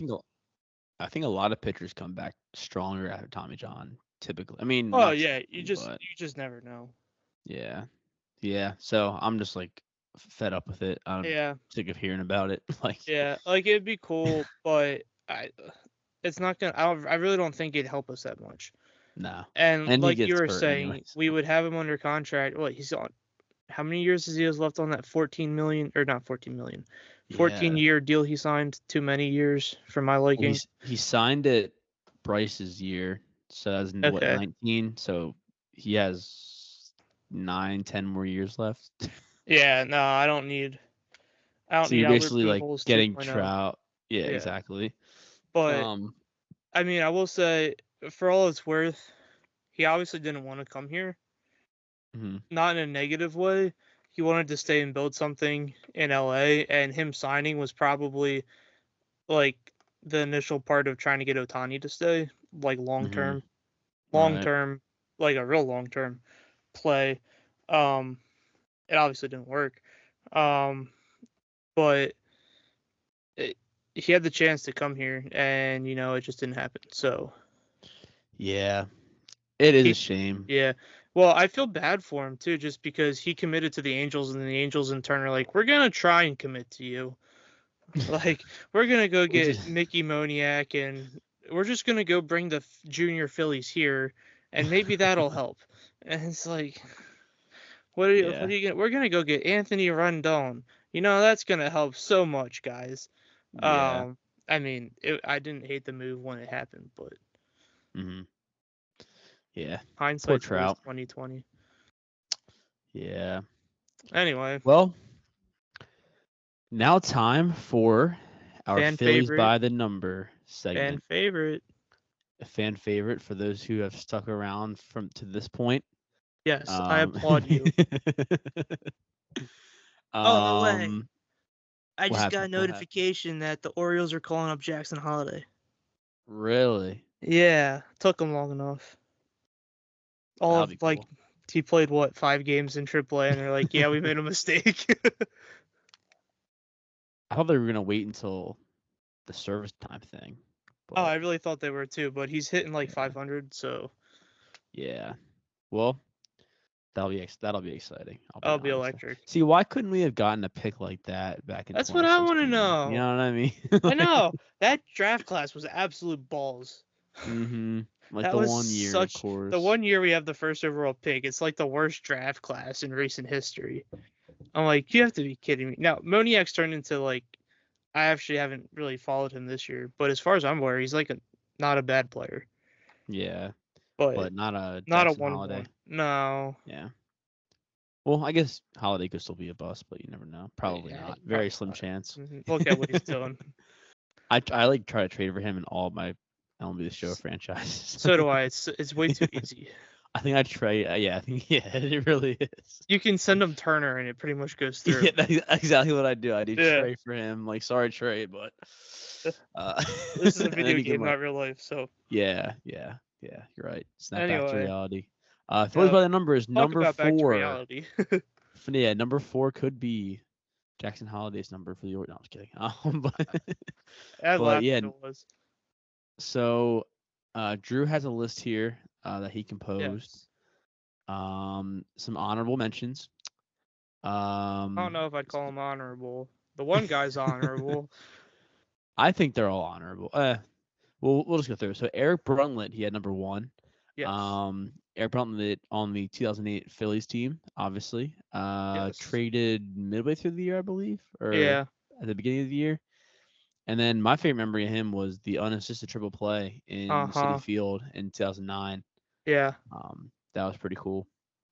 I think a lot of pitchers come back stronger after Tommy John. Typically, I mean, oh not yeah, typically, but you just never know. yeah, yeah. So I'm just like fed up with it. I'm Yeah. sick of hearing about it. Like, Yeah, like it'd be cool, but it's not gonna. I really don't think it'd help us that much. nah. And And he like you gets were hurt saying, anyways. we would have him under contract. What he's on? How many years does he has left on that 14 million or not 14 million, 14 Yeah. year deal he signed? Too many years for my Well, liking. he signed it Bryce's year. So that's what, Okay. 19. So he has 9, 10 more years left. Yeah, no, I don't So need you're Albert basically like Pujols getting 2.0. Trout. Yeah, Yeah. exactly. But Um, I mean, I will say, for all it's worth, he obviously didn't want to come here. mhm, Not in a negative way. He wanted to stay and build something in LA, and him signing was probably like the initial part of trying to get Otani to stay, like mhm, long right. term, like a real long term play. Um, it obviously didn't work. Um, but it, he had the chance to come here, and it just didn't happen. So Yeah, it is a he, shame. yeah. Well, I feel bad for him too, just because he committed to the Angels, and the Angels in turn are like, we're gonna try and commit to you. Like, we're gonna go Which is get Mickey Moniak, and we're just gonna go bring the junior Phillies here, and maybe that'll help. And it's like, what yeah, are you gonna? We're gonna go get Anthony Rendon. That's gonna help so much, guys. yeah, Um, I mean, I didn't hate the move when it happened, but mhm, yeah. Poor hindsight's always Trout. 2020. Yeah. Anyway, Well, now time for our fan Phillies favorite, by the number fan segment. favorite. A fan favorite for those who have stuck around from to this point. Yes, I Um, applaud you. Oh, by the way, um, I what just got a happened? What happened? notification that the Orioles are calling up Jackson Holiday. Really? Yeah, took him long enough. All That'll of be like cool. he played what 5 games in AAA, and they're like, "Yeah, we made a mistake." I thought they were gonna wait until the service time thing, Oh, but I really thought they were too, but he's hitting like yeah, 500, so yeah. Well, that'll be exciting. I'll be I'll be honest. electric. See, why couldn't we have gotten a pick like that back in That's what I want to 2016? You know. know what I mean? I Like, know that draft class was absolute balls. mm-hmm. Like That the was one year, of such the course. one year we have the first overall pick. It's like the worst draft class in recent history. I'm like, you have to be kidding me. Now, Moniak's turned into like I actually haven't really followed him this year, but as far as I'm aware, he's like not a bad player, Yeah, but but not a not a Jackson 1-1. Holiday. No, Yeah. Well, I guess Holiday could still be a bust, but you never know. Probably yeah, not. Very probably slim not. chance. Look at what he's doing. I like try to trade for him in all of my MLB The Show franchises. So do I. It's way too easy. I think I trade. Yeah, I think yeah, it really is. You can send him Turner, and it pretty much goes through. Yeah, that's exactly what I do. I do Yeah, trade for him. Like, sorry, trade, but uh, this is a and then video he can game, like, not real life. So yeah. You're right. Snap back to anyway, reality. Phillies uh, by the number is talk number about back to 4. reality. Yeah, number 4 could be Jackson Holiday's number for the Orioles. No, I'm just kidding. I But laughed yeah, if it was. so Drew has a list here that he composed. Yes. Some honorable mentions. I don't Um, know if I'd call him honorable. The one guy's honorable. I think they're all honorable. We'll just go through. So Eric Bruntlett, he had number 1. Yes. Eric Bruntlett on the 2008 Phillies team, obviously. Yes. Traded midway through the year, I believe, or Yeah. at the beginning of the year. And then my favorite memory of him was the unassisted triple play in Citi Uh-huh. Field in 2009. Yeah. That was pretty cool.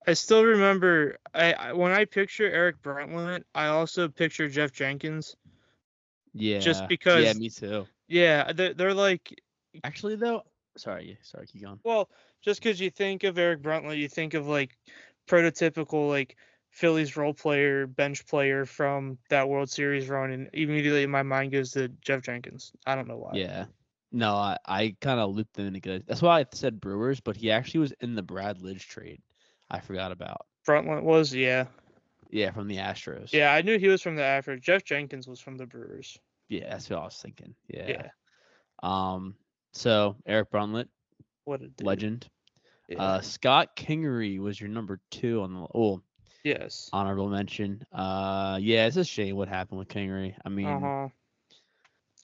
I still remember when I picture Eric Brentland, I also picture Jeff Jenkins just Yeah, yeah, because me too. yeah, they're like Actually, though, sorry, keep going. well, just because you think of Eric Brentland, you think of like prototypical like Phillies role player, bench player from that World Series run, and immediately my mind goes to Jeff Jenkins. I don't know why. Yeah, no, I kind of looped them in together. That's why I said Brewers, but he actually was in the Brad Lidge trade. I forgot about. Brentland was, yeah. Yeah, from the Astros. Yeah, I knew he was from the Astros. Jeff Jenkins was from the Brewers. Yeah, that's what I was thinking. Yeah. Yeah, Um. So Eric Brunlett, what a dude. legend. Yeah. Scott Kingery was your number 2 on the Yes. honorable mention. Yeah, it's a shame what happened with Kingery. I mean, Uh-huh.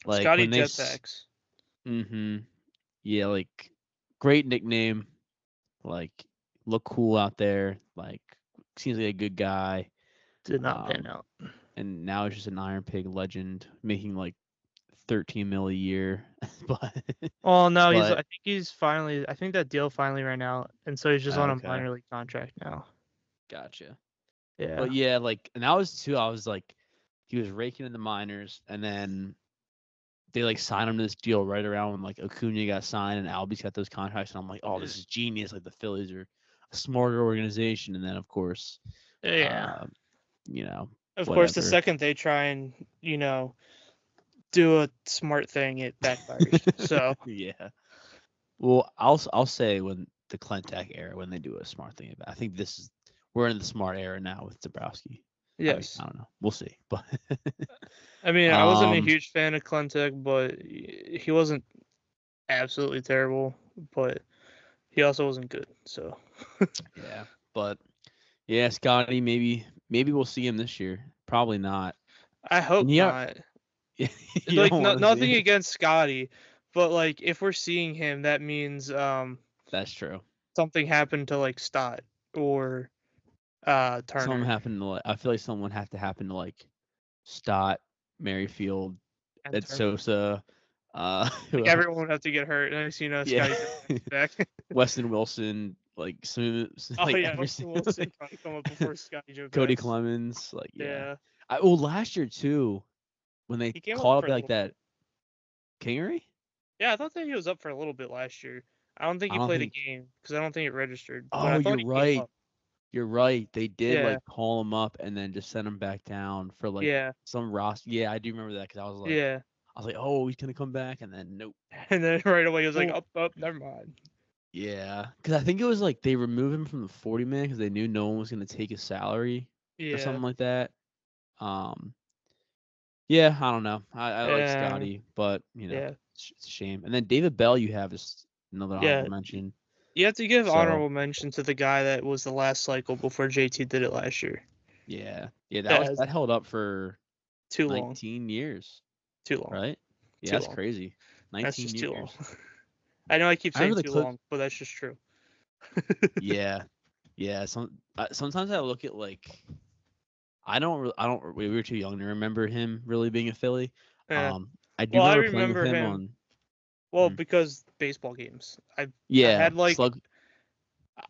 like Scotty when they. Jetpacks. Mm-hmm. Yeah, like great nickname. Like look cool out there. Like seems like a good guy. Did not pan Um, out. and now he's just an Iron Pig legend, making like 13 mil a year, but Well, no, but I think that deal finally ran out, and so he's just on a okay, minor league contract now. gotcha. Yeah. But yeah, like, and that was too. I was like, he was raking in the minors, and then they like signed him to this deal right around when like Acuna got signed and Albies got those contracts, and I'm like, oh, this is genius. Like the Phillies are a smarter organization, and then of course, Yeah. uh, you know, Of course, the whatever. second they try and do a smart thing, it backfires. So Yeah. Well, I'll say when the Clentac era, when they do a smart thing about, I think we're in the smart era now with Dabrowski. I mean, yes, I don't know. We'll see, but I mean I wasn't a um, huge fan of Clentek, but he wasn't absolutely terrible, but he also wasn't good. So yeah, but yeah, Scotty, maybe we'll see him this year. Probably not. I hope And yeah, not. you Like don't want to see nothing him. against Scotty, but like if we're seeing him, that means That's true. something happened to like Stott or Something Turner. happened to like, I feel like something would have to happen to like Stott, Merrifield, And Ed Turner. Sosa, who Like else? everyone would have to get hurt. And Yeah, Scotty back. Weston Wilson, like smooth, Oh like yeah, every Weston single Wilson like probably come up before Scotty Joe Cody Betts. Clemens, like yeah. Yeah, Well, last year too, when they he came up called for up a like little that bit. Kingery, Yeah, I thought that he was up for a little bit last year. I don't think I he don't played a think. game because I don't think it registered. But Oh, I you're thought he came right. up. You're right. They did Yeah, like call him up and then just send him back down for like yeah, some roster. Yeah, I do remember that because yeah. I was like, oh, he's gonna come back, and then nope. And then right away he was like, Well, up, never mind. yeah, because I think it was like they removed him from the 40 man because they knew no one was gonna take his salary or Yeah, something like that. Um, yeah, I don't know. I like yeah, Scotty, but yeah, it's a shame. And then David Bell, you have is another honorable yeah. mention. You have to give So honorable mention to the guy that was the last cycle before JT did it last year. yeah, That is that held up for too long, 19 years, too long, right? Yeah, too that's long. crazy. That's 19 just too long. years. I know I keep I saying remember the too clip. long, but that's just true. Yeah, yeah. Sometimes I look at like I don't. We were too young to remember him really being a Philly. Yeah. I do Well, I remember playing with remember him him. on. Well, Mm, because baseball games. I yeah, had like slug.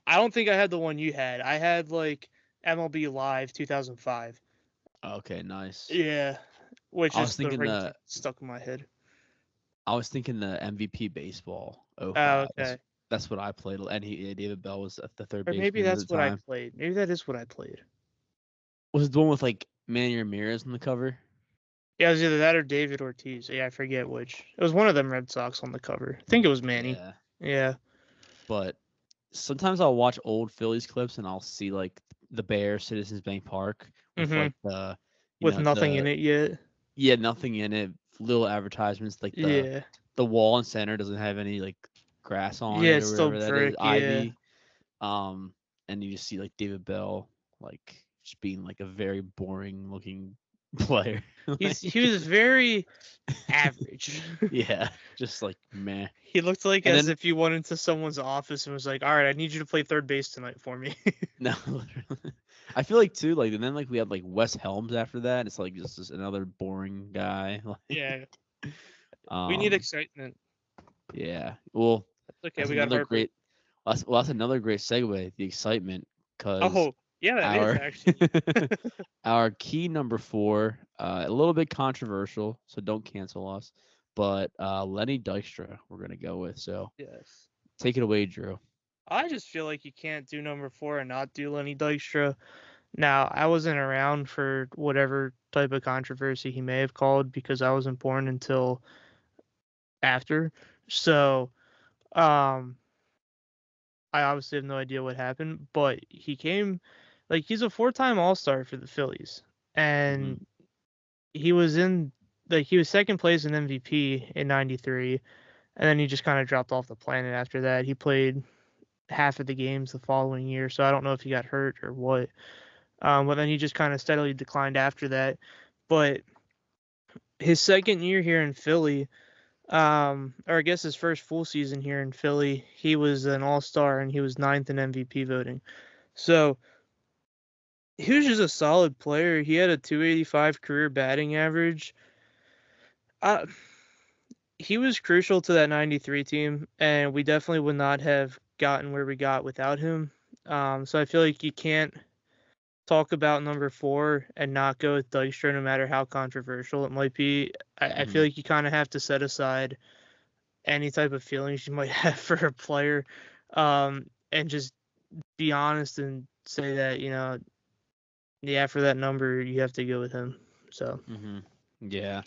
I don't think I had the one you had. I had like MLB Live 2005. Okay, nice. Yeah, which I is was the thinking ringtone the stuck in my head. MVP baseball Oh, 05. okay. That's what I played, and David Bell was the third Or maybe baseman at the that's what I time. played. Maybe that is what I played. Was it the one with like Manny Ramirez on the cover? Yeah, it was either that or David Ortiz. Yeah, I forget which. It was one of them Red Sox on the cover. I think it was Manny. Yeah, Yeah. but sometimes I'll watch old Phillies clips and I'll see like the Bear Citizens Bank Park with Mhm. like the With nothing in the it yet. yeah, nothing in it, little advertisements like Yeah. the wall in center doesn't have any like grass on Yeah, it or it's still whatever that is, brick. Yeah. ivy. And you just see like David Bell like just being like a very boring looking player. He was very average. Yeah, just like meh. He looked like And as then if you went into someone's office and was like, "All right, I need you to play third base tonight for me." no, literally. I feel like too like and then like we had like Wes Helms after that. It's like just another boring guy. Yeah. We need um, excitement. yeah. Well, It's okay. that's We got another Harper. great. That's another great segue. The excitement, because Oh, yeah, that is our actually. our key number 4, a little bit controversial, so don't cancel us. But Lenny Dykstra, we're gonna go with. So Yes. take it away, Drew. I just feel like you can't do number 4 and not do Lenny Dykstra. Now, I wasn't around for whatever type of controversy he may have called because I wasn't born until after. So, um, I obviously have no idea what happened, but he came like he's a 4-time All-Star for the Phillies. Hmm. And he was in like he was second place in MVP in 93, and then he just kind of dropped off the planet after that. He played half of the games the following year, so I don't know if he got hurt or what. But then he just kind of steadily declined after that. But his second year here in Philly, or I guess his first full season here in Philly, he was an all-star and he was ninth in MVP voting. So he was just a solid player. He had a 285 career batting average. Uh, he was crucial to that 93 team, and we definitely would not have gotten where we got without him. So I feel like you can't talk about number 4 and not go with Dykstra, no matter how controversial it might be. I feel like you kind of have to set aside any type of feelings you might have for a player, and just be honest and say that, yeah, for that number, you have to go with him. So. Yeah.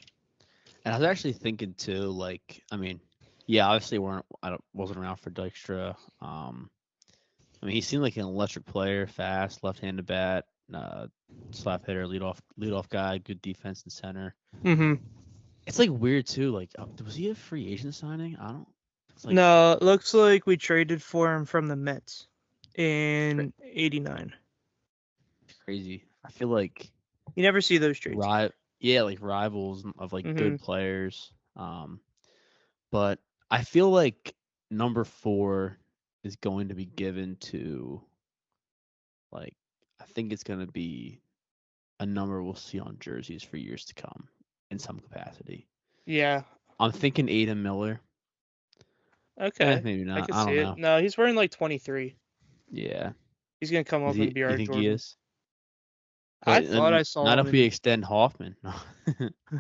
And I was actually thinking too, like, I mean, yeah, obviously wasn't around for Dykstra. I mean, he seemed like an electric player, fast, left-handed bat, slap hitter, leadoff guy, good defense and center. Mm-hmm. It's like weird too. Like, was he a free agent signing? I don't. It's like No, it looks like we traded for him from the Mets in '89. crazy. I feel like You never see those trades. yeah, like rivals of like Mm-hmm. good players. But I feel like number 4 is going to be given to, like, I think it's going to be a number we'll see on jerseys for years to come in some capacity. Yeah. I'm thinking Adam Miller. Okay. Maybe I not. can I see don't it. know. No, he's wearing like 23. Yeah. He's gonna come up and be You our think he Jordan. is? I But thought I saw not him if we in. extend Hoffman. No.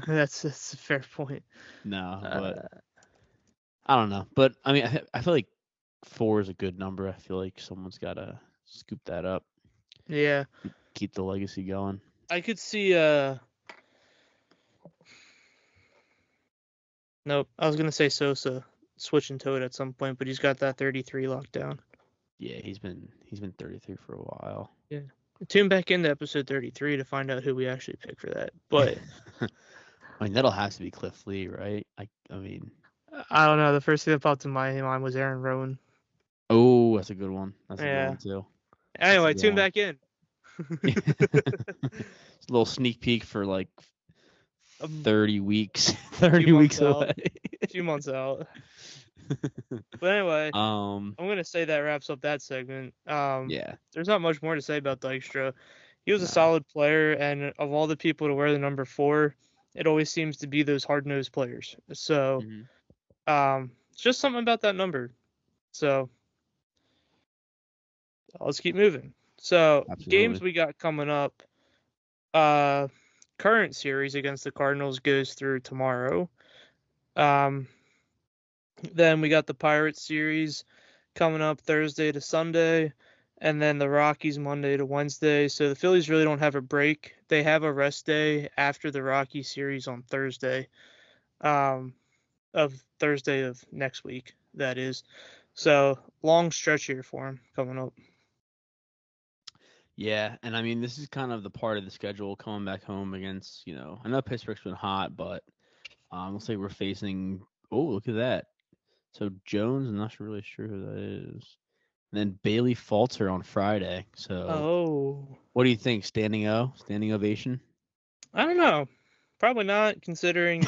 That's a fair point. No, but Uh, I don't know. But I mean, I feel like 4 is a good number. I feel like someone's got to scoop that up. yeah, Keep the legacy going. I could see. Nope. I was gonna say Sosa switching to it at some point, but he's got that 33 locked down. Yeah, he's been 33 for a while. Yeah. Tune back into episode 33 to find out who we actually picked for that. But I mean, that'll have to be Cliff Lee, right? I mean, I don't know. The first thing that popped in my mind was Aaron Rowan. oh, that's a good one. That's a good Yeah. one too. Anyway, Good tune one. back in. It's a little sneak peek for like 30 weeks. A 30 few weeks months out. away. A few months out. But anyway, I'm gonna say that wraps up that segment. Yeah. There's not much more to say about Dykstra. He was a No. solid player, and of all the people to wear the number 4, it always seems to be those hard-nosed players. So, it's just something about that number. So, let's keep moving. So, games Absolutely. we got coming up. Current series against the Cardinals goes through tomorrow. Then we got the Pirates series coming up Thursday to Sunday, and then the Rockies Monday to Wednesday. So the Phillies really don't have a break. They have a rest day after the Rockies series on Thursday, of Thursday of next week, that is. So long stretch here for them coming up. Yeah, and I mean, this is kind of the part of the schedule coming back home against, I know Pittsburgh's been hot, but looks like we're facing. Oh, look at that. So Jones, I'm not really sure who that is. And then Bailey Falter on Friday. So, Oh, what do you think? Standing ovation? I don't know. Probably not, considering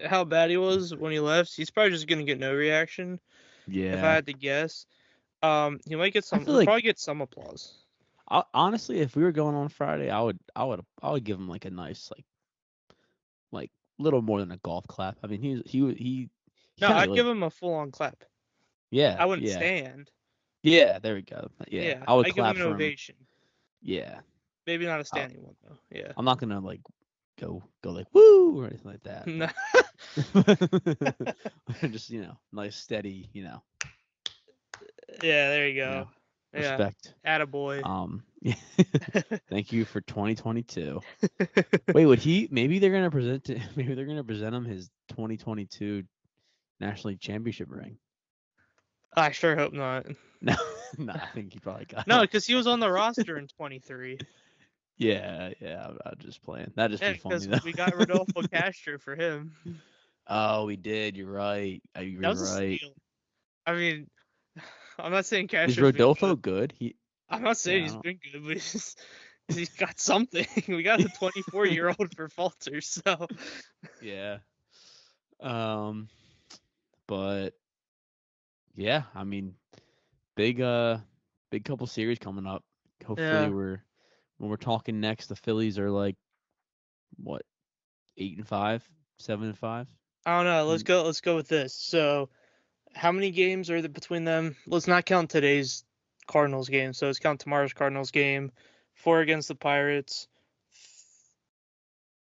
how bad he was when he left. He's probably just gonna get no reaction, if I Yeah. had to guess. He might get I some. feel He'll like probably get some applause. honestly, if we were going on Friday, I would give him like a nice like little more than a golf clap. I mean, he No, kind of I'd like give him a full-on clap. yeah I wouldn't yeah stand. yeah. There we go. Yeah, Yeah, I would I give him clap an for him. ovation. Yeah, Maybe not a I, standing one though. Yeah. I'm not gonna like go like woo or anything like that. No. But just nice steady Yeah, there you go. Yeah. respect. Attaboy. Thank you for 2022. Wait, would he? Maybe they're gonna present. Maybe they're gonna present him his 2022 National League Championship ring. I sure hope not. No, no, I think he probably got. No, because he was on the roster in 23. Yeah. I'm just playing. That'd just Yeah, be funny because though. we got Rodolfo Castro for him. Oh, we did. You're right. That You're was a right. steal. I mean, I'm not saying Is Castro's been Rodolfo good. good? I'm not saying he's been good, but he's got something. We got a 24-year-old for Falter, so Yeah. But yeah, I mean, big couple series coming up. Hopefully, yeah. when we're talking next, the Phillies are like what 8-5, 7-5. I don't know. Let's Mm. go with this. So, how many games are there between them? Let's not count today's Cardinals game. So let's count tomorrow's Cardinals game. 4 against the Pirates,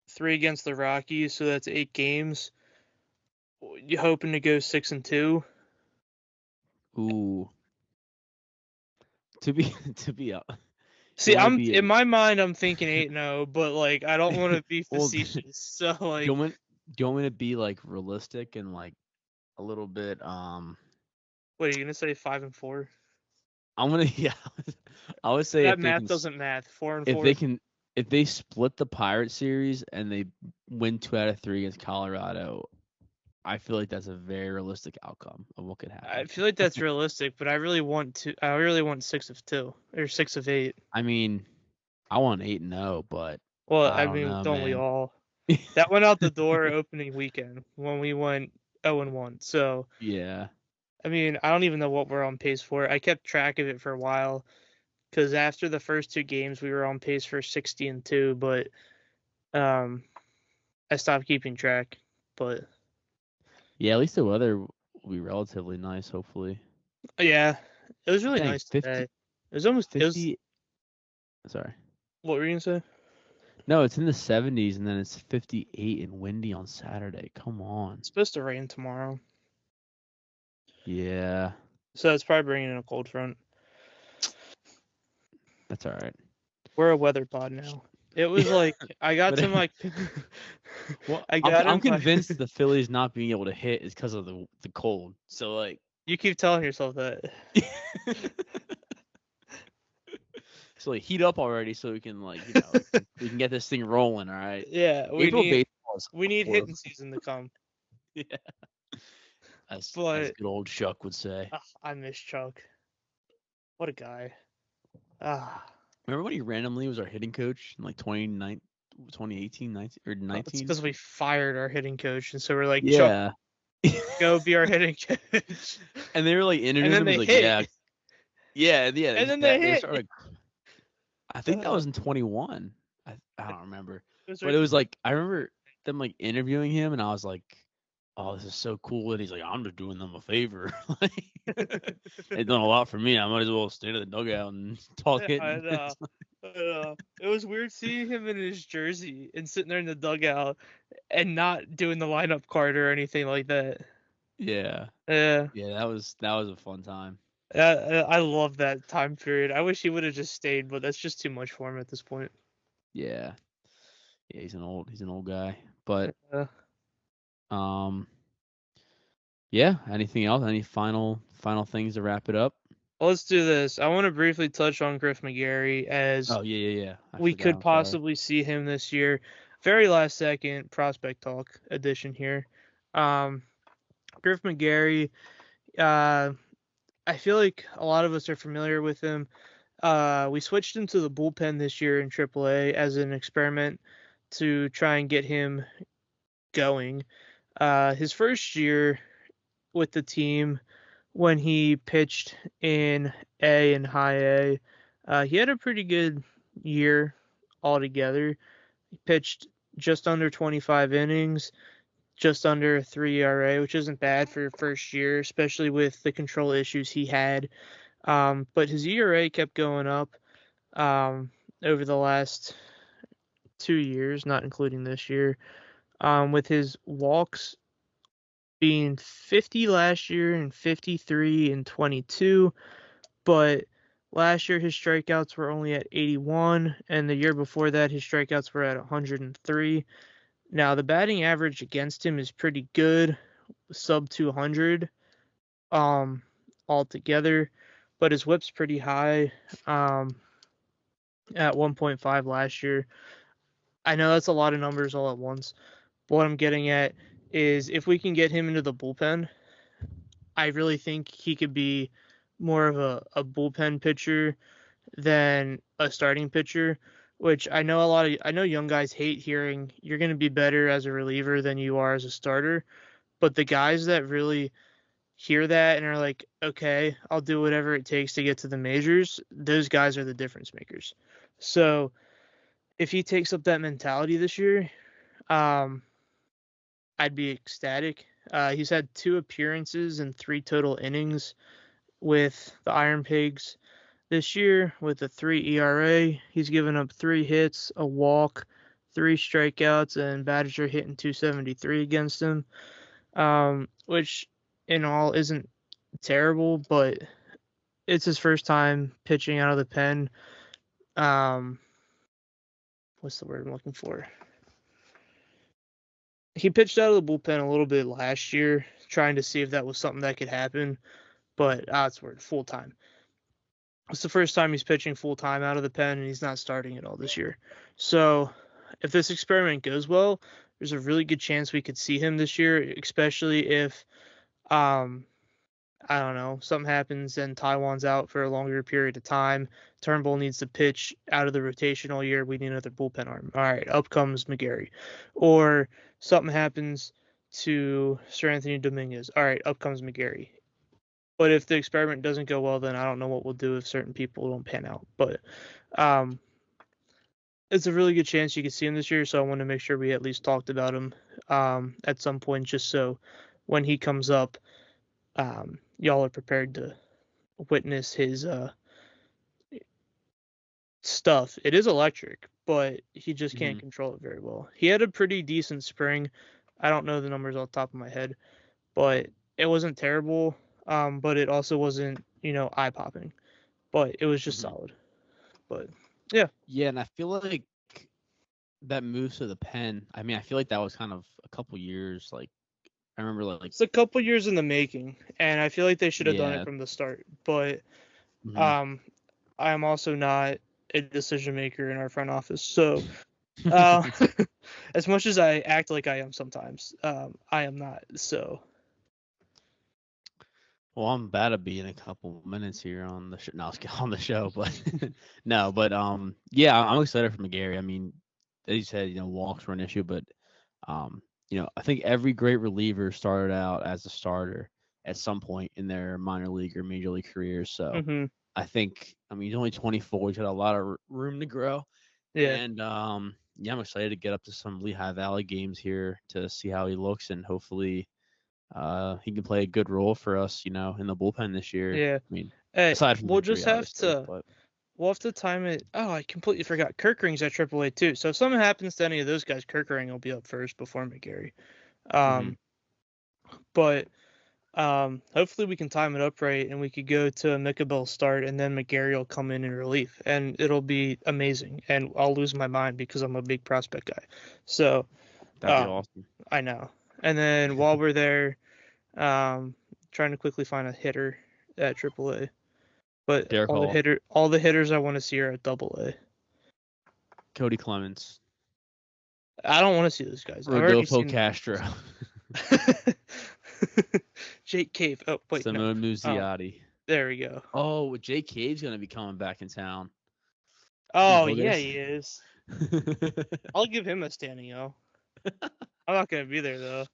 3 against the Rockies. So that's 8 games. You hoping to go 6-2? Ooh, to be to be it See, might I'm be in my mind, I'm thinking 8-0, but like I don't want to be well. facetious. So Do you like, want do you want me to be like realistic and like a little bit what are you gonna say? 5-4? I'm gonna yeah I would say That math doesn't math. 4 and if 4. they can if they split the Pirate series and they win 2 out of 3 against Colorado, I feel like that's a very realistic outcome of what could I happen. feel like that's realistic, but I really want to. I really want 6-2 or 6-8. I mean, I want 8-0, but Well, I I don't mean, know, don't we man. all? That went out the door opening weekend when we went 0-1. So, Yeah. I mean, I don't even know what we're on pace for. I kept track of it for a while because after the first 2 games, we were on pace for 60-2, but um, I stopped keeping track. But Yeah, at least the weather will be relatively nice, hopefully. yeah, it was really Dang, nice today. It was almost. It was. 50 sorry. What were you gonna say? No, it's in the 70s and then it's 58 and windy on Saturday. Come on. It's supposed to rain tomorrow, Yeah, so it's probably bringing in a cold front. that's all right. We're a weather pod now. It was like I got But to my. well, I I'm got I'm in my. convinced the Phillies not being able to hit is because of the cold. So like You keep telling yourself that. so like heat up already so we can like, we can get this thing rolling, all right? Yeah, April baseball is we need horrible. hitting season to come. Yeah. As But good old Chuck would say. I miss Chuck. What a guy. Ah, Remember when he randomly was our hitting coach in like 2018, 19 or it's 19? because we fired our hitting coach, and so we're like, Chuck, Yeah. go be our hitting coach. And they were like And interviewing then him. He's they like, hit. yeah, yeah. And then they They hit. started. I think that Uh, was in 21. I don't remember, it was but right it was before. like I remember them like interviewing him, and I was like, "Oh, this is so cool." And he's like, "I'm just doing them a favor. Like, they've done a lot for me. I might as well stay in the dugout and talk Yeah, I hitting." know. I know. It was weird seeing him in his jersey and sitting there in the dugout and not doing the lineup card or anything like that. Yeah, Yeah. yeah. That was a fun time. I love that time period. I wish he would have just stayed, but that's just too much for him at this point. Yeah, yeah. He's an old guy, but Uh, um, yeah. Anything else? Any final things to wrap it up? let's do this. I want to briefly touch on Griff McGarry as Oh yeah. I we forgot. could I'm sorry. possibly see him this year. Very last second prospect talk edition here. Um, Griff McGarry. Uh, I feel like a lot of us are familiar with him. We switched him to the bullpen this year in AAA as an experiment to try and get him going. His first year with the team, when he pitched in A and High A, he had a pretty good year altogether. He pitched just under 25 innings, just under a 3 ERA, which isn't bad for your first year, especially with the control issues he had. But his ERA kept going up over the last 2 years, not including this year, with his walks being 50 last year and 53 in 22. But last year his strikeouts were only at 81, and the year before that his strikeouts were at 103. Now the batting average against him is pretty good, sub 200 um altogether, but his whip's pretty high at 1.5 last year. I know that's a lot of numbers all at once. But what I'm getting at is if we can get him into the bullpen, I really think he could be more of a bullpen pitcher than a starting pitcher, which I know young guys hate hearing you're going to be better as a reliever than you are as a starter, but the guys that really hear that and are like, okay, I'll do whatever it takes to get to the majors, those guys are the difference makers. So if he takes up that mentality this year, um, I'd be ecstatic. He's had 2 appearances and 3 total innings with the Iron Pigs this year with a 3 ERA. He's given up 3 hits, a walk, 3 strikeouts, and batters are hitting 273 against him, which in all isn't terrible, but it's his first time pitching out of the pen. What's the word I'm looking for? He pitched out of the bullpen a little bit last year, trying to see if that was something that could happen, but that's word full time. It's the first time he's pitching full time out of the pen, and he's not starting at all this year. So, if this experiment goes well, there's a really good chance we could see him this year, especially if, I don't know, something happens and Taiwan's out for a longer period of time. Turnbull needs to pitch out of the rotation all year. We need another bullpen arm. All right, up comes McGarry. Or something happens to Sir Anthony Dominguez. All right, up comes McGarry. But if the experiment doesn't go well, then I don't know what we'll do if certain people don't pan out. But it's a really good chance you could see him this year, so I want to make sure we at least talked about him at some point, just so when he comes up, y'all are prepared to witness his stuff. It is electric, but he just can't control it very well. He had a pretty decent spring. I don't know the numbers off the top of my head, but it wasn't terrible. But it also wasn't, eye-popping. But it was just solid. But yeah. Yeah, and I feel like that move to the pen. I mean, I feel like that was kind of a couple years. Like, I remember like it's a couple years in the making, and I feel like they should have done it from the start. But I'm also not a decision maker in our front office, so as much as I act like I am sometimes, I am not. So. Well, I'm about to be in a couple minutes here on the show. No, on the show, but no, but yeah, I'm excited for McGarry. I mean, as you said, walks were an issue, but I think every great reliever started out as a starter at some point in their minor league or major league careers. So I think, he's only 24. He's got a lot of room to grow. Yeah. And yeah, I'm excited to get up to some Lehigh Valley games here to see how he looks, and hopefully he can play a good role for us, in the bullpen this year. Yeah. I mean, hey, aside from we'll injury, just have to. but... We'll have to time it. Oh, I completely forgot. Kirkering's at AAA too. So if something happens to any of those guys, Kirkering will be up first before McGarry. But hopefully we can time it up right, and we could go to a Micabel start, and then McGarry will come in relief, and it'll be amazing. And I'll lose my mind because I'm a big prospect guy. So that'd be awesome. I know. And then while we're there, trying to quickly find a hitter at AAA. But all the hitters I want to see are at AA. Cody Clemens. I don't want to see those guys. Rodolfo Castro. Jake Cave. Oh, wait. Simone Muzziotti. There we go. Oh, Jake Cave's going to be coming back in town. Oh, yeah, he is. I'll give him a standing O. I'm not going to be there, though.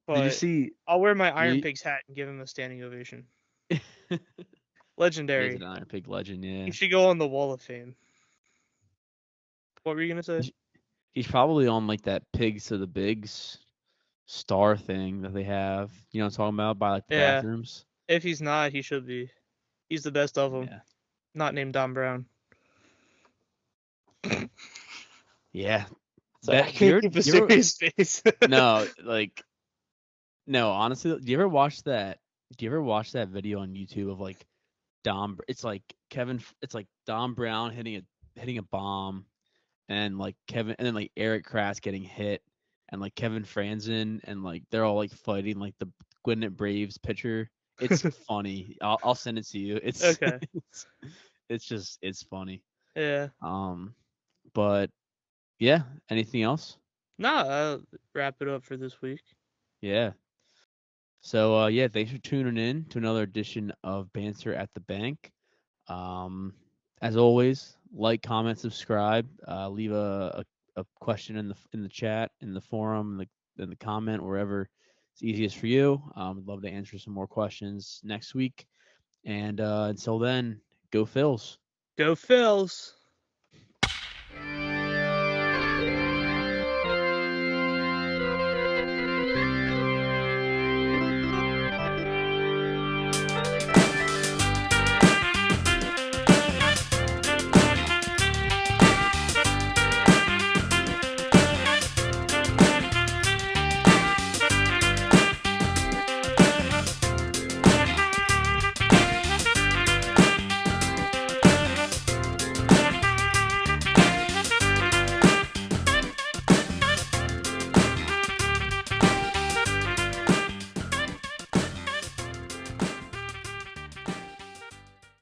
But did you see? I'll wear my Iron Pigs hat and give him a standing ovation. Legendary. He's an Iron Pig legend, yeah. He should go on the Wall of Fame. What were you going to say? He's probably on like that Pigs to the Bigs star thing that they have. You know what I'm talking about? By like the bathrooms. If he's not, he should be. He's the best of them. Yeah. Not named Don Brown. Yeah. So I can't keep a serious face. No, honestly, do you ever watch that video on YouTube of like it's like Don Brown hitting a bomb, and like Kevin, and then like Eric Kratz getting hit, and like Kevin Franzen, and like they're all like fighting like the Gwinnett Braves pitcher. It's funny. I'll send it to you. It's okay. It's funny. Yeah. But yeah, anything else? No, I'll wrap it up for this week. Yeah. So yeah, thanks for tuning in to another edition of Banter at the Bank. As always, like, comment, subscribe. Leave a question in the chat, in the forum, in the comment, wherever it's easiest for you. We'd love to answer some more questions next week. And until then, go Phils. Go Phils.